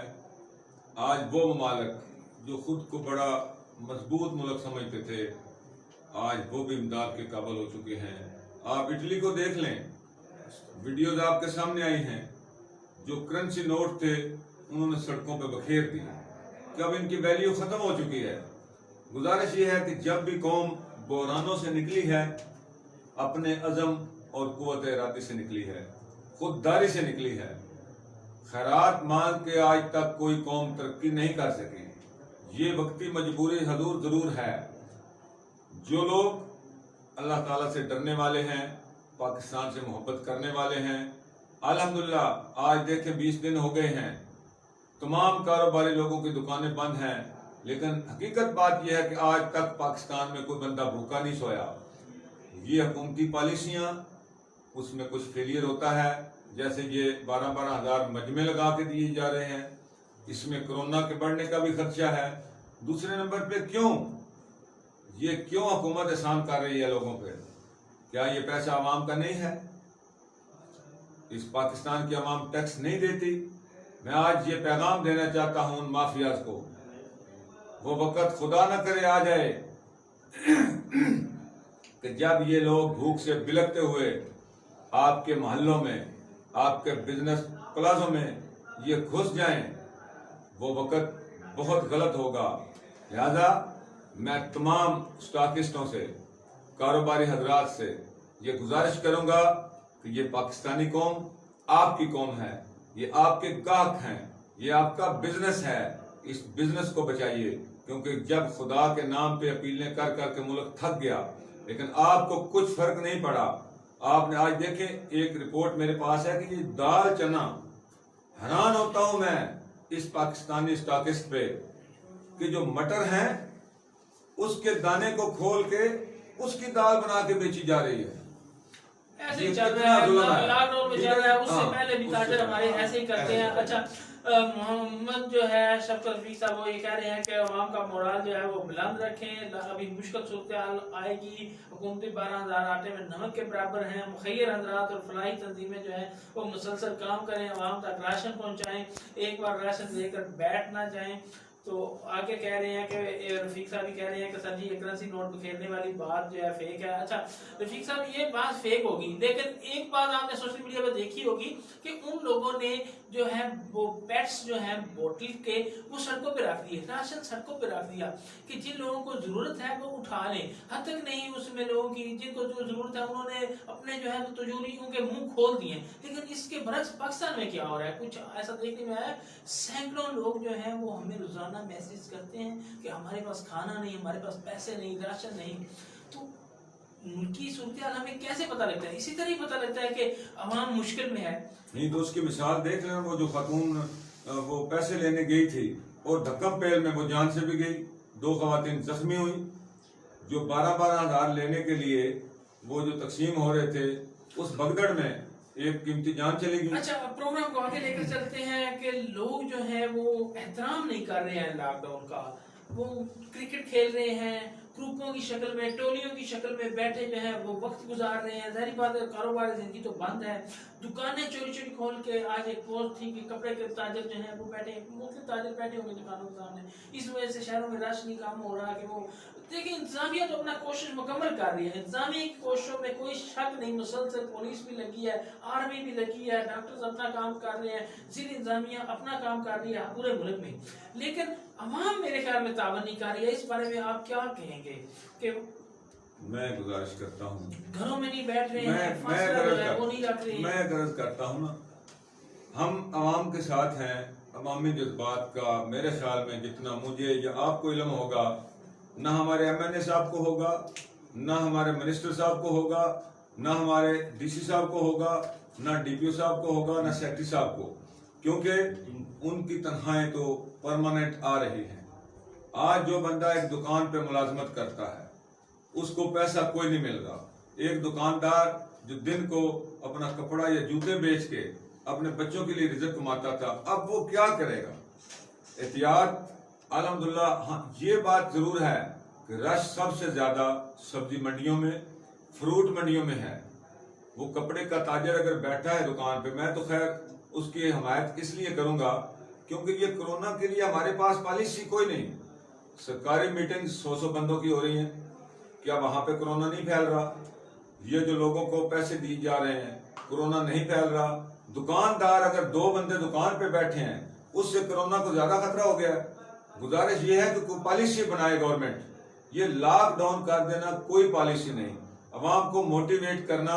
आज वो ममालिक जो खुद को बड़ा मजबूत मुल्क समझते थे, आज वो भी इमदाद के काबिल हो चुके हैं। आप इटली को देख लें, वीडियोज आपके सामने आई हैं, जो करेंसी नोट थे उन्होंने सड़कों पे बखेर दिए कि अब इनकी वैल्यू खत्म हो चुकी है। गुजारिश ये है कि जब भी कौम बहरानों से निकली है, अपने अज़म और कुव्वत इरादे से निकली है, खुददारी से निकली है। खैरात मांग के आज तक कोई कौम तरक्की नहीं कर सकी। ये वक्ती मजबूरी हजूर जरूर है। जो लोग अल्लाह ताला से डरने वाले हैं, पाकिस्तान से मोहब्बत करने वाले हैं, अल्हम्दुलिल्लाह आज देखें 20 दिन हो गए हैं, तमाम कारोबारी लोगों की दुकानें बंद हैं, लेकिन हकीकत बात यह है कि आज तक पाकिस्तान में कोई बंदा भूखा नहीं सोया। ये हुकूमती पॉलिसियाँ, उसमें कुछ फेलियर होता है, जैसे ये 12-12 हज़ार मजमे लगा के दिए जा रहे हैं, इसमें कोरोना के बढ़ने का भी खर्चा है। दूसरे नंबर पे क्यों हुकूमत एहसान कर रही है लोगों पे? क्या ये पैसा आवाम का नहीं है? इस पाकिस्तान की आवाम टैक्स नहीं देती? मैं आज ये पैगाम देना चाहता हूँ उन माफियाज को, वो वक़्त खुदा न करे आ जाए कि जब ये लोग भूख से बिलखते हुए आपके मोहल्लों में, आपके बिजनेस प्लाजों में ये घुस जाएं, वो वक़्त बहुत गलत होगा। लिहाजा मैं तमाम स्टॉकिस्टों से, कारोबारी हजरात से ये गुजारिश करूंगा कि ये पाकिस्तानी कौम आपकी कौम है, ये आपके गाहक हैं, ये आपका बिजनेस है, इस बिजनेस को बचाइए। क्योंकि जब खुदा के नाम पे अपीलें कर कर के मुल्क थक गया, लेकिन आपको कुछ फर्क नहीं पड़ा। आपने आज देखें, एक रिपोर्ट मेरे पास है कि ये दाल चना, हैरान होता हूं मैं इस पाकिस्तानी स्टॉकिस्ट पे कि जो मटर हैं उसके दाने को खोल के उसकी दाल बना के बेची जा रही है। ऐसे ही चल रहा है, लॉकडाउन में चल रहा है, उससे पहले भी ताजर हमारे ऐसे ही करते हैं। अच्छा, मोहम्मद जो है शफकत रफीक साहब वो ये कह रहे हैं कि अवाम का मोराल जो है वो बुलंद रखें, अभी मुश्किल सूरत आएगी, हुकूमती 12,000 आटे में नमक के बराबर हैं, मुखैर हजरात और फलाही तंजीमें जो है वो मुसलसल काम करें, अवाम तक राशन पहुँचाएँ, एक बार राशन लेकर बैठ ना जाएँ। तो आगे कह रहे हैं कि रफीक साहब भी कह रहे हैं कि सर जी ये करेंसी नोट बखेरने वाली बात जो है फेक है। अच्छा रफीक साहब ये बात फेक होगी, लेकिन एक बात आपने सोशल मीडिया पर देखी होगी कि उन लोगों ने जो है वो पेट्स जो है बोतल के वो सड़कों पे रख दिए, राशन सड़कों पे रख दिया कि जिन लोगों को जरूरत है वो उठा लें। हद तक नहीं उसमें लोगों की जिनको जो जरूरत है उन्होंने अपने जो है तिजोरियों के मुंह खोल दिए। लेकिन इसके बरक्स पाकिस्तान में क्या हो रहा है, कुछ ऐसा देखने में आया, सैकड़ों लोग जो है वो हमें रोजाना मैसेज करते हैं कि हमारे पास खाना नहीं, हमारे पास पैसे नहीं, राशन नहीं। तो उनकी सूरत हमें कैसे पता लगता है? इसी तरह ही पता लगता है कि अवाम मुश्किल में है। नहीं तो उसकी मिसाल देख लें, वो जो खातून वो पैसे लेने गई थी और धक्कम पेल में वो जान से भी गई, 2 खवातीन जख्मी हुई। जो 12-12 हज़ार लेने के लिए वो जो तकसीम हो रहे थे, उस भगदड़ में एक कीमती जान चली गई। अच्छा प्रोग्राम को आगे लेकर चलते हैं कि लोग जो है वो एहतराम नहीं कर रहे हैं लॉकडाउन का। वो क्रिकेट खेल रहे हैं, ग्रुपों की शक्ल में, टोलियों की शक्ल में बैठे जो है वो वक्त गुजार रहे हैं। जाहिर बात है कारोबार जिंदगी तो बंद है। दुकानें चोरी चोरी खोल के, आज एक पोस्ट थी कि कपड़े के ताजर जो हैं वो बैठे, मुख्य ताजर बैठे होंगे दुकानों के सामने, इस वजह से शहरों में रश नहीं कम हो रहा कि वो देखिए इंतजामिया तो अपना कोशिश मुकम्मल कर रही है। इंतजामिया की कोशिशों में कोई शक नहीं, मुसलसल पुलिस भी लगी है, आर्मी भी लगी है, डॉक्टर्स अपना काम कर रहे हैं, जिला इंतजामिया अपना काम कर रही है पूरे मुल्क में, लेकिन अवाम मेरे ख्याल में तावन नहीं कर रही है। इस बारे में आप क्या कहेंगे कि मैं गुजारिश करता हूँ, घरों में नहीं बैठ रहे हैं, मैं फासला जो है वो नहीं रख रहे हैं। मैं गर्ज करता हूँ ना, हम अवाम के साथ हैं। अवामी जज्बात का मेरे ख्याल में जितना मुझे या आपको इल्म होगा, ना हमारे MNA साहब को होगा, ना हमारे मिनिस्टर साहब को होगा, ना हमारे DC साहब को होगा, ना DPO साहब को होगा, ना सेक्रेटरी साहब को, क्योंकि उनकी तनख्वाहें तो परमानेंट आ रही हैं। आज जो बंदा एक दुकान पे मुलाजमत करता है उसको पैसा कोई नहीं मिल रहा। एक दुकानदार जो दिन को अपना कपड़ा या जूते बेच के अपने बच्चों के लिए रिज़्क कमाता था, अब वो क्या करेगा? एहतियात अल्हम्दुलिल्लाह। हाँ, ये बात जरूर है कि रश सबसे ज्यादा सब्जी मंडियों में, फ्रूट मंडियों में है। वो कपड़े का ताजर अगर बैठा है दुकान पे, मैं तो खैर उसकी हमायत इसलिए करूंगा क्योंकि ये कोरोना के लिए हमारे पास पॉलिसी कोई नहीं। सरकारी मीटिंग 100 बंदों की हो रही है, क्या वहां पे कोरोना नहीं फैल रहा? ये जो लोगों को पैसे दिए जा रहे हैं, कोरोना नहीं फैल रहा। दुकानदार अगर 2 बंदे दुकान पे बैठे हैं, उससे कोरोना को ज्यादा खतरा हो गया है। गुजारिश ये है कि कोई पॉलिसी बनाए गवर्नमेंट। ये लॉकडाउन कर देना कोई पॉलिसी नहीं, अवाम को मोटिवेट करना,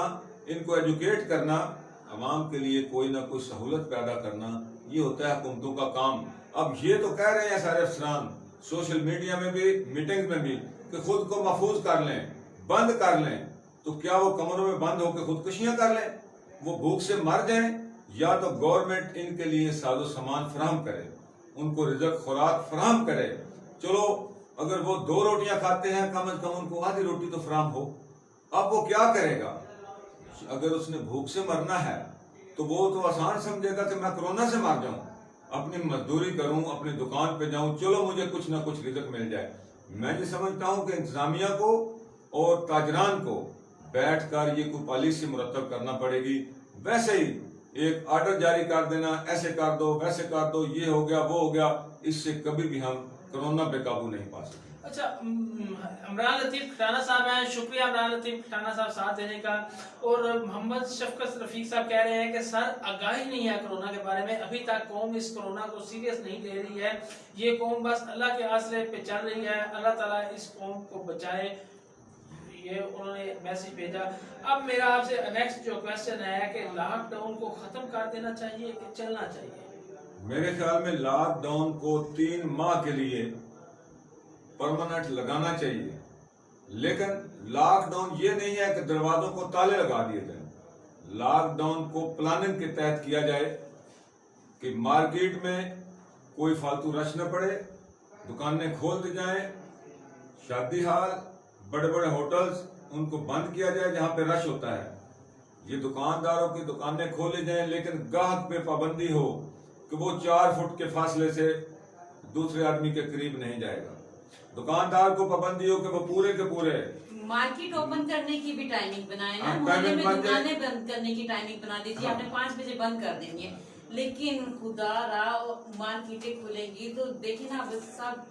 इनको एजुकेट करना, अवाम के लिए कोई ना कोई सहूलत पैदा करना, ये होता है हुकूमतों का काम। अब ये तो कह रहे हैं सारे अफसरान सोशल मीडिया में भी, मीटिंग में भी, कि खुद को महफूज कर लें, बंद कर लें। तो क्या वो कमरों में बंद होकर खुदकुशियां कर लें, वो भूख से मर जाएं? या तो गवर्नमेंट इनके लिए साजो सामान फराहम करे, उनको रिज़्क खुराक फराहम करे। चलो अगर वो 2 रोटियां खाते हैं, कम से कम उनको आधी रोटी तो फराहम हो। अब वो क्या करेगा? अगर उसने भूख से मरना है तो वो तो आसान समझेगा कि मैं कोरोना से मर जाऊं, अपनी मजदूरी करूं, अपनी दुकान पे जाऊं, चलो मुझे कुछ ना कुछ रिज़्क मिल जाए। मैं ये समझता हूं कि इंतजामिया को और ताजरान को बैठकर ये कोई पॉलिसी मुरतब करना पड़ेगी। वैसे ही एक ऑर्डर जारी कर देना, ऐसे कर दो, वैसे कर दो, ये हो गया, वो हो गया, इससे कभी भी हम कोरोना पे काबू नहीं पा सकते। अच्छा, इमरान लतीफ खटाना साहब हैं, शुक्रिया इमरान लतीफ खटाना साहब साथ देने का। और मोहम्मद शफकत रफीक साहब कह रहे हैं कि सर आगाही नहीं है कोरोना के बारे में, अभी तक कौम इस कोरोना को सीरियस नहीं ले रही है। ये कौम बस अल्लाह के आसरे पे चल रही है, अल्लाह ताला इस कौम को बचाए, ये उन्होंने मैसेज भेजा। अब मेरा आपसे नेक्स्ट जो क्वेश्चन है कि लॉकडाउन को खत्म कर देना चाहिए कि चलना चाहिए? मेरे ख्याल में लॉकडाउन को 3 माह के लिए परमानेंट लगाना चाहिए, लेकिन लॉकडाउन ये नहीं है कि दरवाजों को ताले लगा दिए जाए। लॉकडाउन को प्लानिंग के तहत किया जाए कि मार्केट में कोई फालतू रश न पड़े, दुकानें खोल दी जाएं, शादी हाल, बड़े बड़े होटल्स, उनको बंद किया जाए जहां पे रश होता है। ये दुकानदारों की दुकानें खोली जाएं, लेकिन गाहक पे पाबंदी हो कि वो 4 फुट के फासले से दूसरे आदमी के करीब नहीं जाएगा। दुकानदार को पाबंदी हो कि वो पूरे के पूरे मार्केट ओपन करने की भी टाइमिंग बनाए ना, हाँ, मोहल्ले में टाइमिंग दुकानें बंद करने की टाइमिंग बना दीजिए। हाँ। आपने 5 बजे बंद कर देंगे, लेकिन खुदा रहा मार्केटें खुलेंगी तो देखिए ना, बस सब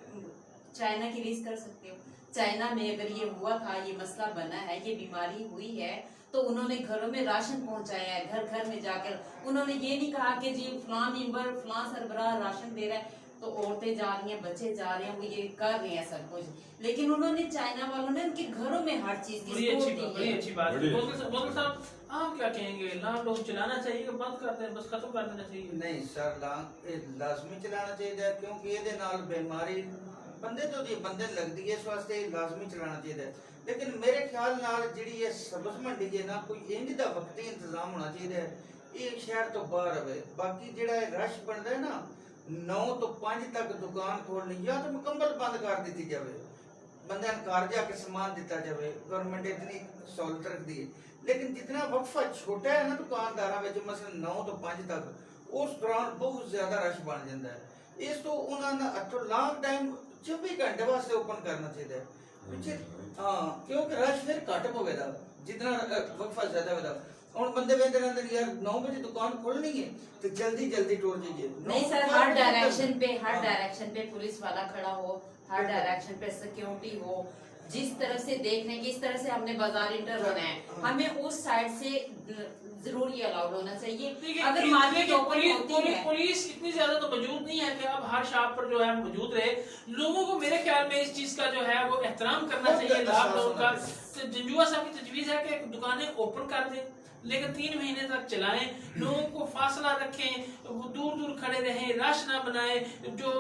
चाइना की रीस कर सकते हो। चाइना में अगर ये हुआ था, ये मसला बना है, ये बीमारी हुई है, तो उन्होंने घरों में राशन पहुंचाया है, घर घर में जाकर। उन्होंने ये नहीं कहा कि जी फलां मेंबर फलां सरबराह राशन दे रहा है तो औरतें जा रही हैं, बच्चे जा रहे हैं, वो ये कर रहे हैं सब कुछ। लेकिन उन्होंने, चाइना वालों ने उनके घरों में हर चीज की बड़ी अच्छी बात। बड़ी- बोतल साहब आप क्या कहेंगे? लॉकडाउन चलाना चाहिए कि बंद कर दें, बस खत्म कर देना चाहिए? नहीं सर, लाजमी चलाना चाहिए, क्योंकि ਇਹਦੇ ਨਾਲ बीमारी ਬੰਦੇ ਤੋਂ ਦੀ ਬੰਦੇ ਲੱਗਦੀ ਹੈ, ਇਸ ਵਾਸਤੇ ਲਾਜ਼ਮੀ ਚਲਾਣਾ ਚਾਹੀਦਾ। ਲੇਕਿਨ ਮੇਰੇ ਖਿਆਲ ਨਾਲ ਜਿਹੜੀ ਇਹ ਸਬਜ਼ ਮੰਡੀ ਹੈ ਨਾ, ਕੋਈ ਇੰਜ ਦਾ ਵਕਤੀ ਇੰਤਜ਼ਾਮ ਹੋਣਾ ਚਾਹੀਦਾ ਹੈ, ਇਹ ਸ਼ਹਿਰ ਤੋਂ ਬਾਹਰ ਹੋਵੇ। ਬਾਕੀ ਜਿਹੜਾ ਇਹ ਰਸ਼ ਬਣਦਾ ਹੈ ਨਾ, 9 ਤੋਂ 5 ਤੱਕ ਦੁਕਾਨ ਖੋਲਣੀ ਜਾਂ ਤਾਂ ਮੁਕੰਮਲ ਬੰਦ ਕਰ ਦਿੱਤੀ ਜਾਵੇ, ਬੰਦਿਆਂ ਨੂੰ ਘਰ ਜਾ ਕੇ ਸਮਾਨ ਦਿੱਤਾ ਜਾਵੇ। ਗਵਰਨਮੈਂਟ ਇਤਨੀ ਸਹੂਲਤ ਰੱਖਦੀ ਹੈ, लेकिन जितना वक्फा छोटा है ना दुकानदारों में, मसलन 9 ਤੋਂ 5 तक, उस दौरान बहुत ज्यादा रश बन जाता है। इस तो उन्होंने लॉन्ग टाइम 24 घंटे वास्ते ओपन करना चाहिए पिछे हाँ क्योंकि रश फिर घट पवेगा जितना वक्फा ज्यादा होगा और बंदे वेंदे रहंदे यार 9 बजे दुकान खोलनी है तो जल्दी जल्दी टोल जाइए नहीं सर, हर डायरेक्शन पे पुलिस वाला खड़ा हो, हर डायरेक्शन पे सिक्योरिटी हो, जिस तरफ से देखने की इस तरह से हमने बाजार इंटर होना है, हमें उस साइड से जरूर ये अलाउड होना चाहिए। अगर मार्केट ओपन होती है, पुलिस इतनी ज्यादा तो मौजूद नहीं है कि अब हर शॉप पर जो है मौजूद रहे। लोगों को मेरे ख्याल में इस चीज का जो है वो एहतराम करना चाहिए लॉकडाउन का। तो जंजुआ साहब की तजवीज है कि दुकानें ओपन कर दें लेकिन 3 महीने तक चलाएं, लोगों को फासला रखें, वो दूर दूर खड़े रहें, रश ना बनाए। जो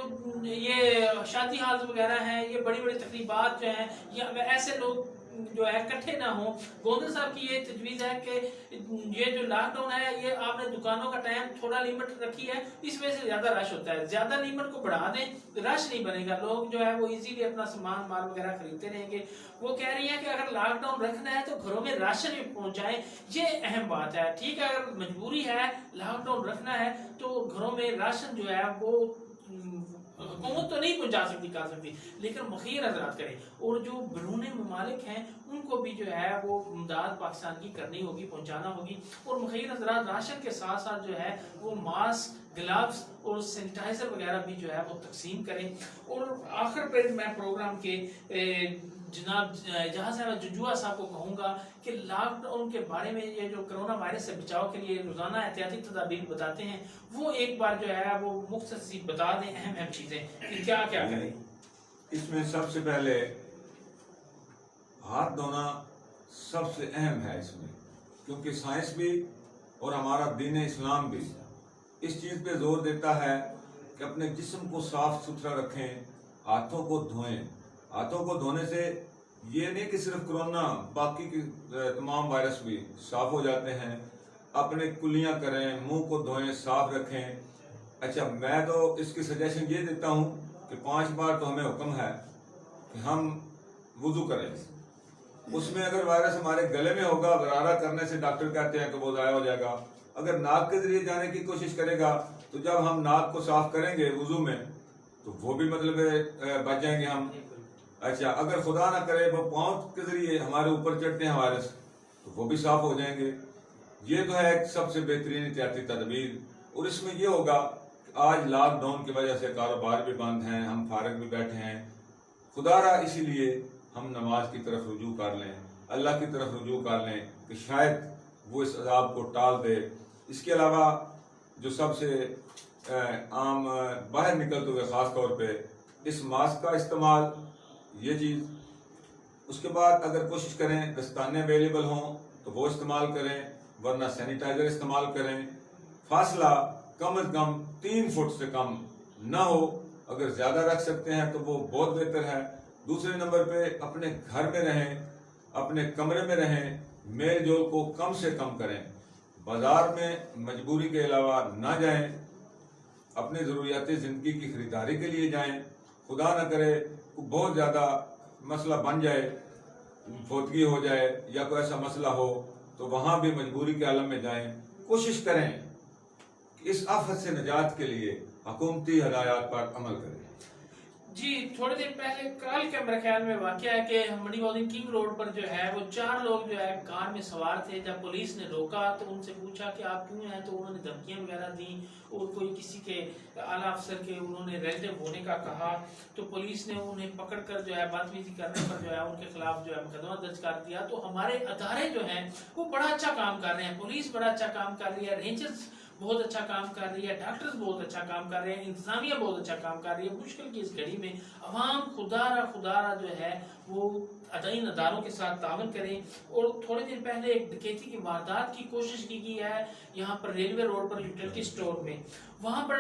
ये शादी हाल वगैरह हैं, ये बड़ी बड़ी तकरीबात जो हैं, या ऐसे लोग जो है इकट्ठे ना हो। गोविंद साहब की ये तजवीज है कि ये जो लॉकडाउन है ये आपने दुकानों का टाइम थोड़ा लिमिट रखी है, इस वजह से ज्यादा रश होता है। ज्यादा लिमिट को बढ़ा दें, रश नहीं बनेगा, लोग जो है वो इजीली अपना सामान माल वगैरह खरीदते रहेंगे। वो कह रही है कि अगर लॉकडाउन रखना है तो घरों में राशन भी पहुंचाएं, ये अहम बात है। ठीक है, अगर मजबूरी है लॉकडाउन रखना है तो घरों में राशन जो है वो हुकूमत तो नहीं पहुंचा सकती कर सकती, लेकिन मखीर हजरात करें। और जो बैरूनी ममालिक हैं उनको भी जो है वो इमदाद पाकिस्तान की करनी होगी, पहुंचाना होगी। और मखीर हजरात राशन के साथ साथ जो है वो मास्क, ग्लव्स और सैनिटाइजर वगैरह भी जो है वो तकसीम करें। और आखिर पर मैं प्रोग्राम के जनाब जहाँ से मैं जंजुआ साहब को कहूँगा कि लॉकडाउन के बारे में ये जो कोरोना वायरस से बचाव के लिए रोजाना एहतियाती तदाबीर बताते हैं वो एक बार जो है वो मुख्तसर बता दें अहम चीजें कि क्या क्या करें। इसमें सबसे पहले हाथ धोना सबसे अहम है इसमें, क्योंकि साइंस भी और हमारा दीन इस्लाम भी इस चीज़ पे जोर देता है कि अपने जिस्म को साफ सुथरा रखें, हाथों को धोएं। हाथों को धोने से ये नहीं कि सिर्फ कोरोना, बाकी की तमाम वायरस भी साफ हो जाते हैं। अपने कुलियां करें, मुंह को धोएं, साफ रखें। अच्छा, मैं तो इसकी सजेशन ये देता हूँ कि 5 बार तो हमें हुक्म है कि हम वुजू करें। उसमें अगर वायरस हमारे गले में होगा, गरारा करने से डॉक्टर कहते हैं कि वो ज़ाया हो जाएगा। अगर नाक के जरिए जाने की कोशिश करेगा तो जब हम नाक को साफ करेंगे वुजू में तो वो भी मतलब बच जाएंगे हम। अच्छा, अगर खुदा ना करे वो पाँव के जरिए हमारे ऊपर चढ़ते हैं वायरस तो वो भी साफ हो जाएंगे। ये तो है एक सबसे बेहतरीन एहतियाती तदबीर। और इसमें ये होगा कि आज लॉकडाउन की वजह से कारोबार भी बंद हैं, हम फारग भी बैठे हैं, खुदारा इसीलिए हम नमाज की तरफ रुजू कर लें, अल्लाह की तरफ रुजू कर लें कि शायद वो इस अजाब को टाल दे। इसके अलावा जो सबसे आम बाहर निकलते हुए ख़ास तौर पे इस मास्क का इस्तेमाल, ये चीज़। उसके बाद अगर कोशिश करें दस्ताने अवेलेबल हों तो वो इस्तेमाल करें, वरना सैनिटाइज़र इस्तेमाल करें। फासला कम अज़ कम 3 फुट से कम ना हो, अगर ज़्यादा रख सकते हैं तो वो बहुत बेहतर है। दूसरे नंबर पे अपने घर में रहें, अपने कमरे में रहें, मेल जोल को कम से कम करें, बाजार में मजबूरी के अलावा ना जाएं, अपनी ज़रूरियात ज़िंदगी की खरीदारी के लिए जाएं। खुदा न करे बहुत ज़्यादा मसला बन जाए, फोतगी हो जाए या कोई ऐसा मसला हो तो वहाँ भी मजबूरी के आलम में जाएं। कोशिश करें कि इस आफत से निजात के लिए हुकूमती हदायत पर अमल करें। जी, थोड़ी देर पहले कल के मेरे ख्याल में वाकया है कि मंडी बाउद्दीन किंग रोड पर जो है वो 4 लोग जो है कार में सवार थे। जब पुलिस ने रोका तो उनसे पूछा कि आप क्यों हैं, तो उन्होंने धमकियां वगैरह दी और कोई किसी के आला अफसर के उन्होंने रिलेटिव होने का कहा। तो पुलिस ने उन्हें पकड़ कर जो है बदतमीजी करने पर जो है उनके खिलाफ जो है मुकदमा दर्ज कर दिया। तो हमारे अदारे जो हैं वो बड़ा अच्छा काम कर रहे हैं, पुलिस बड़ा अच्छा काम कर रही है, रेंजर्स बहुत अच्छा काम कर रही है, डॉक्टर्स बहुत अच्छा काम कर रहे हैं, इंतजामिया बहुत अच्छा काम कर रही है। मुश्किल की इस घड़ी में अवाम खुदारा जो है वो अदाइन अदारों के साथ तावन करें। और थोड़े दिन पहले एक डकैती की वारदात की कोशिश की गई है यहाँ पर रेलवे रोड पर यूटिलिटी स्टोर में। वहाँ पर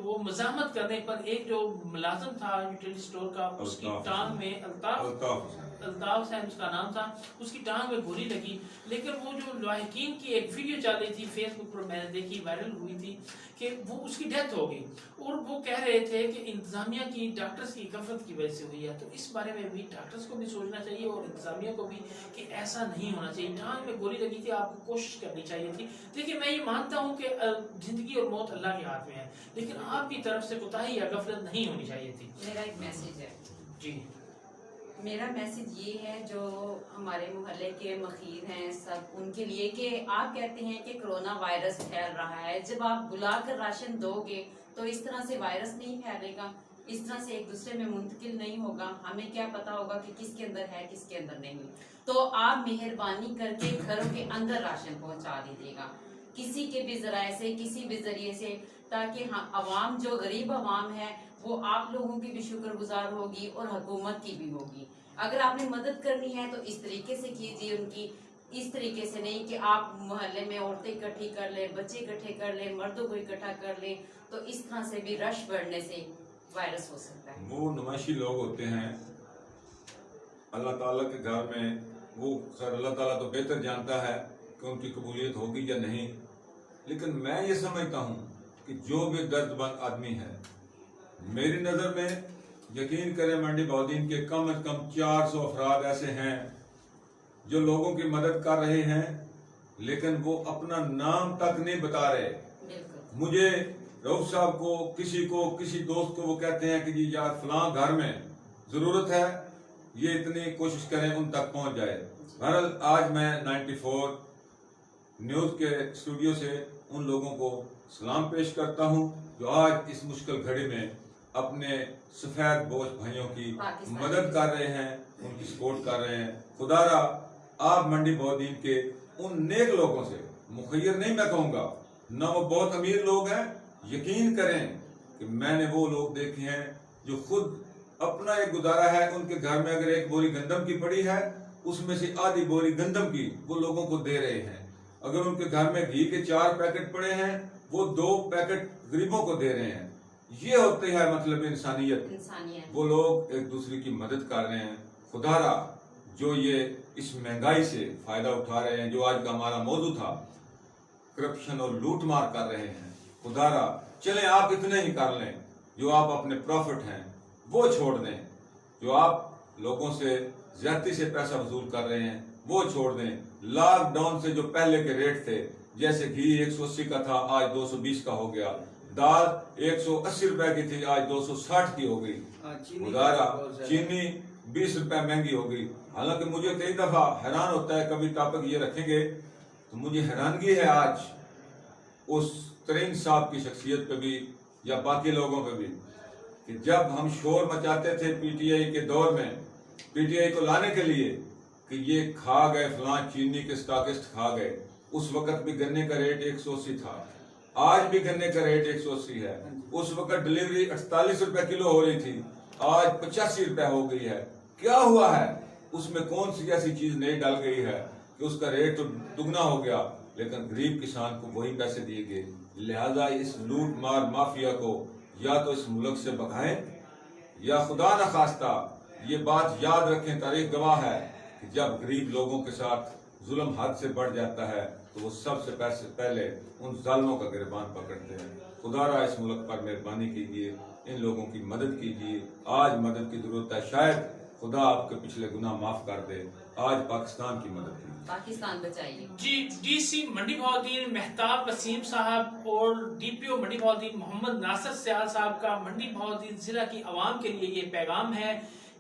वो मजामत करने पर एक जो मुलाजिम था यूटिलिटी स्टोर का, उसकी टांग में अल्ताफ है उसका नाम था, उसकी टांग में गोली लगी। लेकिन वो जो लाहिकीन की एक वीडियो चल रही थी फेसबुक पर, मैंने देखी, वायरल हुई थी कि वो उसकी डेथ हो गई और वो कह रहे थे कि इंतजामिया की, डॉक्टर्स की गफलत की वजह से हुई है। तो इस बारे में भी डॉक्टर्स को भी सोचना चाहिए और इंतजामिया को भी कि ऐसा नहीं होना चाहिए। टांग में गोली लगी थी, आपको कोशिश करनी चाहिए थी। देखिए, मैं ये मानता हूँ कि जिंदगी और मौत अल्लाह के हाथ में है, लेकिन आपकी तरफ से कोताही या गफलत नहीं होनी चाहिए थी। मेरा एक मैसेज है। जी, मेरा मैसेज ये है जो हमारे मोहल्ले के मखीर हैं सब उनके लिए, कि आप कहते हैं कि कोरोना वायरस फैल रहा है, जब आप बुलाकर राशन दोगे तो इस तरह से वायरस नहीं फैलेगा, इस तरह से एक दूसरे में मुंतकिल नहीं होगा। हमें क्या पता होगा कि किसके अंदर है किसके अंदर नहीं। तो आप मेहरबानी करके घरों के अंदर राशन पहुंचा दीजिएगा, किसी के भी जराए से, किसी भी जरिए से, ताकि हाँ अवाम जो गरीब अवाम है वो आप लोगों की भी शुक्रगुजार होगी और हुकूमत की भी होगी। अगर आपने मदद करनी है तो इस तरीके से कीजिए उनकी, इस तरीके से नहीं कि आप मोहल्ले में औरतें इकट्ठी कर ले, बच्चे इकट्ठे कर ले, मर्दों को इकट्ठा कर ले, तो इस तरह से भी रश बढ़ने से वायरस हो सकता है। वो नुमाइशी लोग होते हैं अल्लाह ताला के घर में, वो खैर अल्लाह ताला तो बेहतर जानता है कि उनकी कबूलियत होगी या नहीं, लेकिन मैं ये समझता हूँ कि जो भी दर्दमंद आदमी है, मेरी नज़र में यकीन करें मंडी बहाउद्दीन के कम से कम 400 अफराद ऐसे हैं जो लोगों की मदद कर रहे हैं, लेकिन वो अपना नाम तक नहीं बता रहे। बिल्कुल। मुझे रऊफ साहब को, किसी दोस्त को वो कहते हैं कि जी यार फलां घर में जरूरत है, ये इतनी कोशिश करें उन तक पहुंच जाए। बहरहाल आज मैं 94 न्यूज के स्टूडियो से उन लोगों को सलाम पेश करता हूं जो आज इस मुश्किल घड़ी में अपने सफेद बोझ भाइयों की मदद कर रहे हैं, उनकी सपोर्ट कर रहे हैं। खुदारा आप मंडी बहाउद्दीन के उन नेक लोगों से, मुखैर नहीं मैं कहूँगा, न वो बहुत अमीर लोग हैं, यकीन करें कि मैंने वो लोग देखे हैं जो खुद अपना एक गुजारा है, उनके घर में अगर एक बोरी गंदम की पड़ी है उसमें से आधी बोरी गंदम की वो लोगों को दे रहे हैं। अगर उनके घर में घी के 4 पैकेट पड़े हैं वो 2 पैकेट गरीबों को दे रहे हैं। ये होती है मतलब इंसानियत। वो लोग एक दूसरे की मदद कर रहे हैं। खुदारा जो ये इस महंगाई से फायदा उठा रहे हैं, जो आज का हमारा मौजू था, करप्शन और लूट मार कर रहे हैं, खुदारा चले आप इतने ही कर लें, जो आप अपने प्रॉफिट हैं वो छोड़ दें, जो आप लोगों से ज्यादती से पैसा वसूल कर रहे हैं वो छोड़ दें। लॉकडाउन से जो पहले के रेट थे, जैसे घी 180 का था आज 220 का हो गया, दाल 180 रुपए की थी आज 260 की हो गई, खुदारा चीनी 20 रुपए महंगी हो गई। हालांकि मुझे कई दफा हैरान होता है, कभी टॉपिक ये रखेंगे तो मुझे हैरानगी है आज उस तरीन साहब की शख्सियत पे भी या बाकी लोगों पे भी, कि जब हम शोर मचाते थे पीटीआई के दौर में, पीटीआई को लाने के लिए कि ये खा गए फलां चीनी के स्टॉकिस्ट खा गए, उस वक्त भी गन्ने का रेट 180 था, आज भी गन्ने का रेट 180 है। उस वक्त डिलीवरी 48 रुपए किलो हो रही थी, आज 85 रुपए हो गई है। क्या हुआ है? उसमें कौन सी ऐसी चीज नहीं डाल गई है कि उसका रेट तो दुगना हो गया, लेकिन गरीब किसान को वही पैसे दिए गए। लिहाजा इस लूट मार माफिया को या तो इस मुल्क से भगाएं, या खुदा न खास्ता ये बात याद रखें, तारीख गवाह है कि जब गरीब लोगों के साथ जुल्म हद से बढ़ जाता है तो वो सबसे पहले उन जालिमों का गिरबान पकड़ते हैं। खुदारा इस मुल्क पर मेहरबानी कीजिए, इन लोगों की मदद कीजिए। आज मदद की जरूरत है, शायद खुदा आपके पिछले गुनाह माफ कर दे। आज पाकिस्तान की मदद कीजिए, पाकिस्तान बचाइए। जी, डीसी मंडी बहाउद्दीन मेहताब वसीम साहब और डीपीओ मंडी बहाउद्दीन मोहम्मद नासिर सियाल साहब का मंडी बहाउद्दीन जिला की आवाम के लिए ये पैगाम है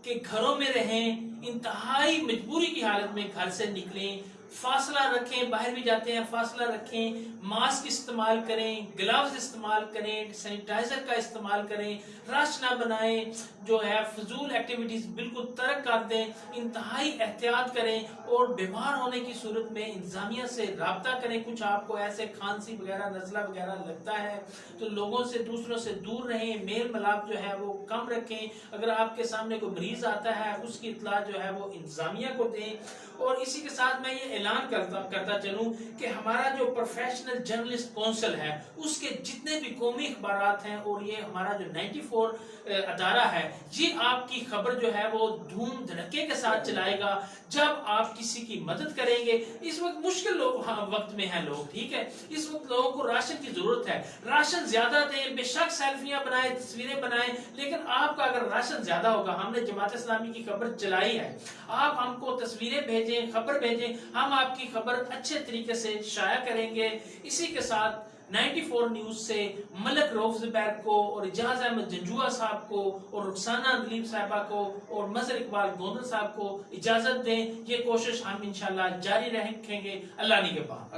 कि घरों में रहें, इंतहाई मजबूरी की हालत में घर से निकलें, फासला रखें, बाहर भी जाते हैं फासला रखें, मास्क इस्तेमाल करें, ग्लव्स इस्तेमाल करें, सैनिटाइजर का इस्तेमाल करें, रश ना बनाएं, जो है फजूल एक्टिविटीज बिल्कुल तर्क कर दें, इंतहाई एहतियात करें और बीमार होने की सूरत में इंतजामिया से राब्ता करें। कुछ आपको ऐसे खांसी वगैरह नजला वगैरह लगता है तो लोगों से, दूसरों से दूर रहें, मेल मिलाप जो है वो कम रखें। अगर आपके सामने कोई मरीज आता है उसकी इत्तला जो है वो इंतजामिया को दें। और इसी के साथ मैं ये ऐलान करता चलूं कि हमारा जो प्रोफेशनल जर्नलिस्ट काउंसिल है उसके जितने भी कौमी अखबारात हैं और ये हमारा जो 94 अदारा है, ये आपकी खबर जो है वो धूम धड़के के साथ चलाएगा जब आप किसी की मदद करेंगे। इस वक्त मुश्किल वक्त में हैं लोग, ठीक है, इस वक्त लोगों को राशन की जरूरत है, राशन ज्यादा दें, बेशक सेल्फियां बनाएं, तस्वीरें बनाएं, लेकिन आपका अगर राशन ज्यादा होगा, हमने जमात इस्लामी की खबर चलाई है, आप हमको तस्वीरें भेजें, खबर भेजें, हम आपकी खबर अच्छे तरीके से शाया करेंगे। इसी के साथ 94 न्यूज से मलक रऊफ ज़ुबैर को और इजाज अहमद जंजुआ साहब को और रुखसाना दलीप साहिबा को और मजहर इकबाल गोंदल साहब को इजाजत दें। ये कोशिश हम इंशाल्लाह जारी रखेंगे। अल्लाह ने के बाद।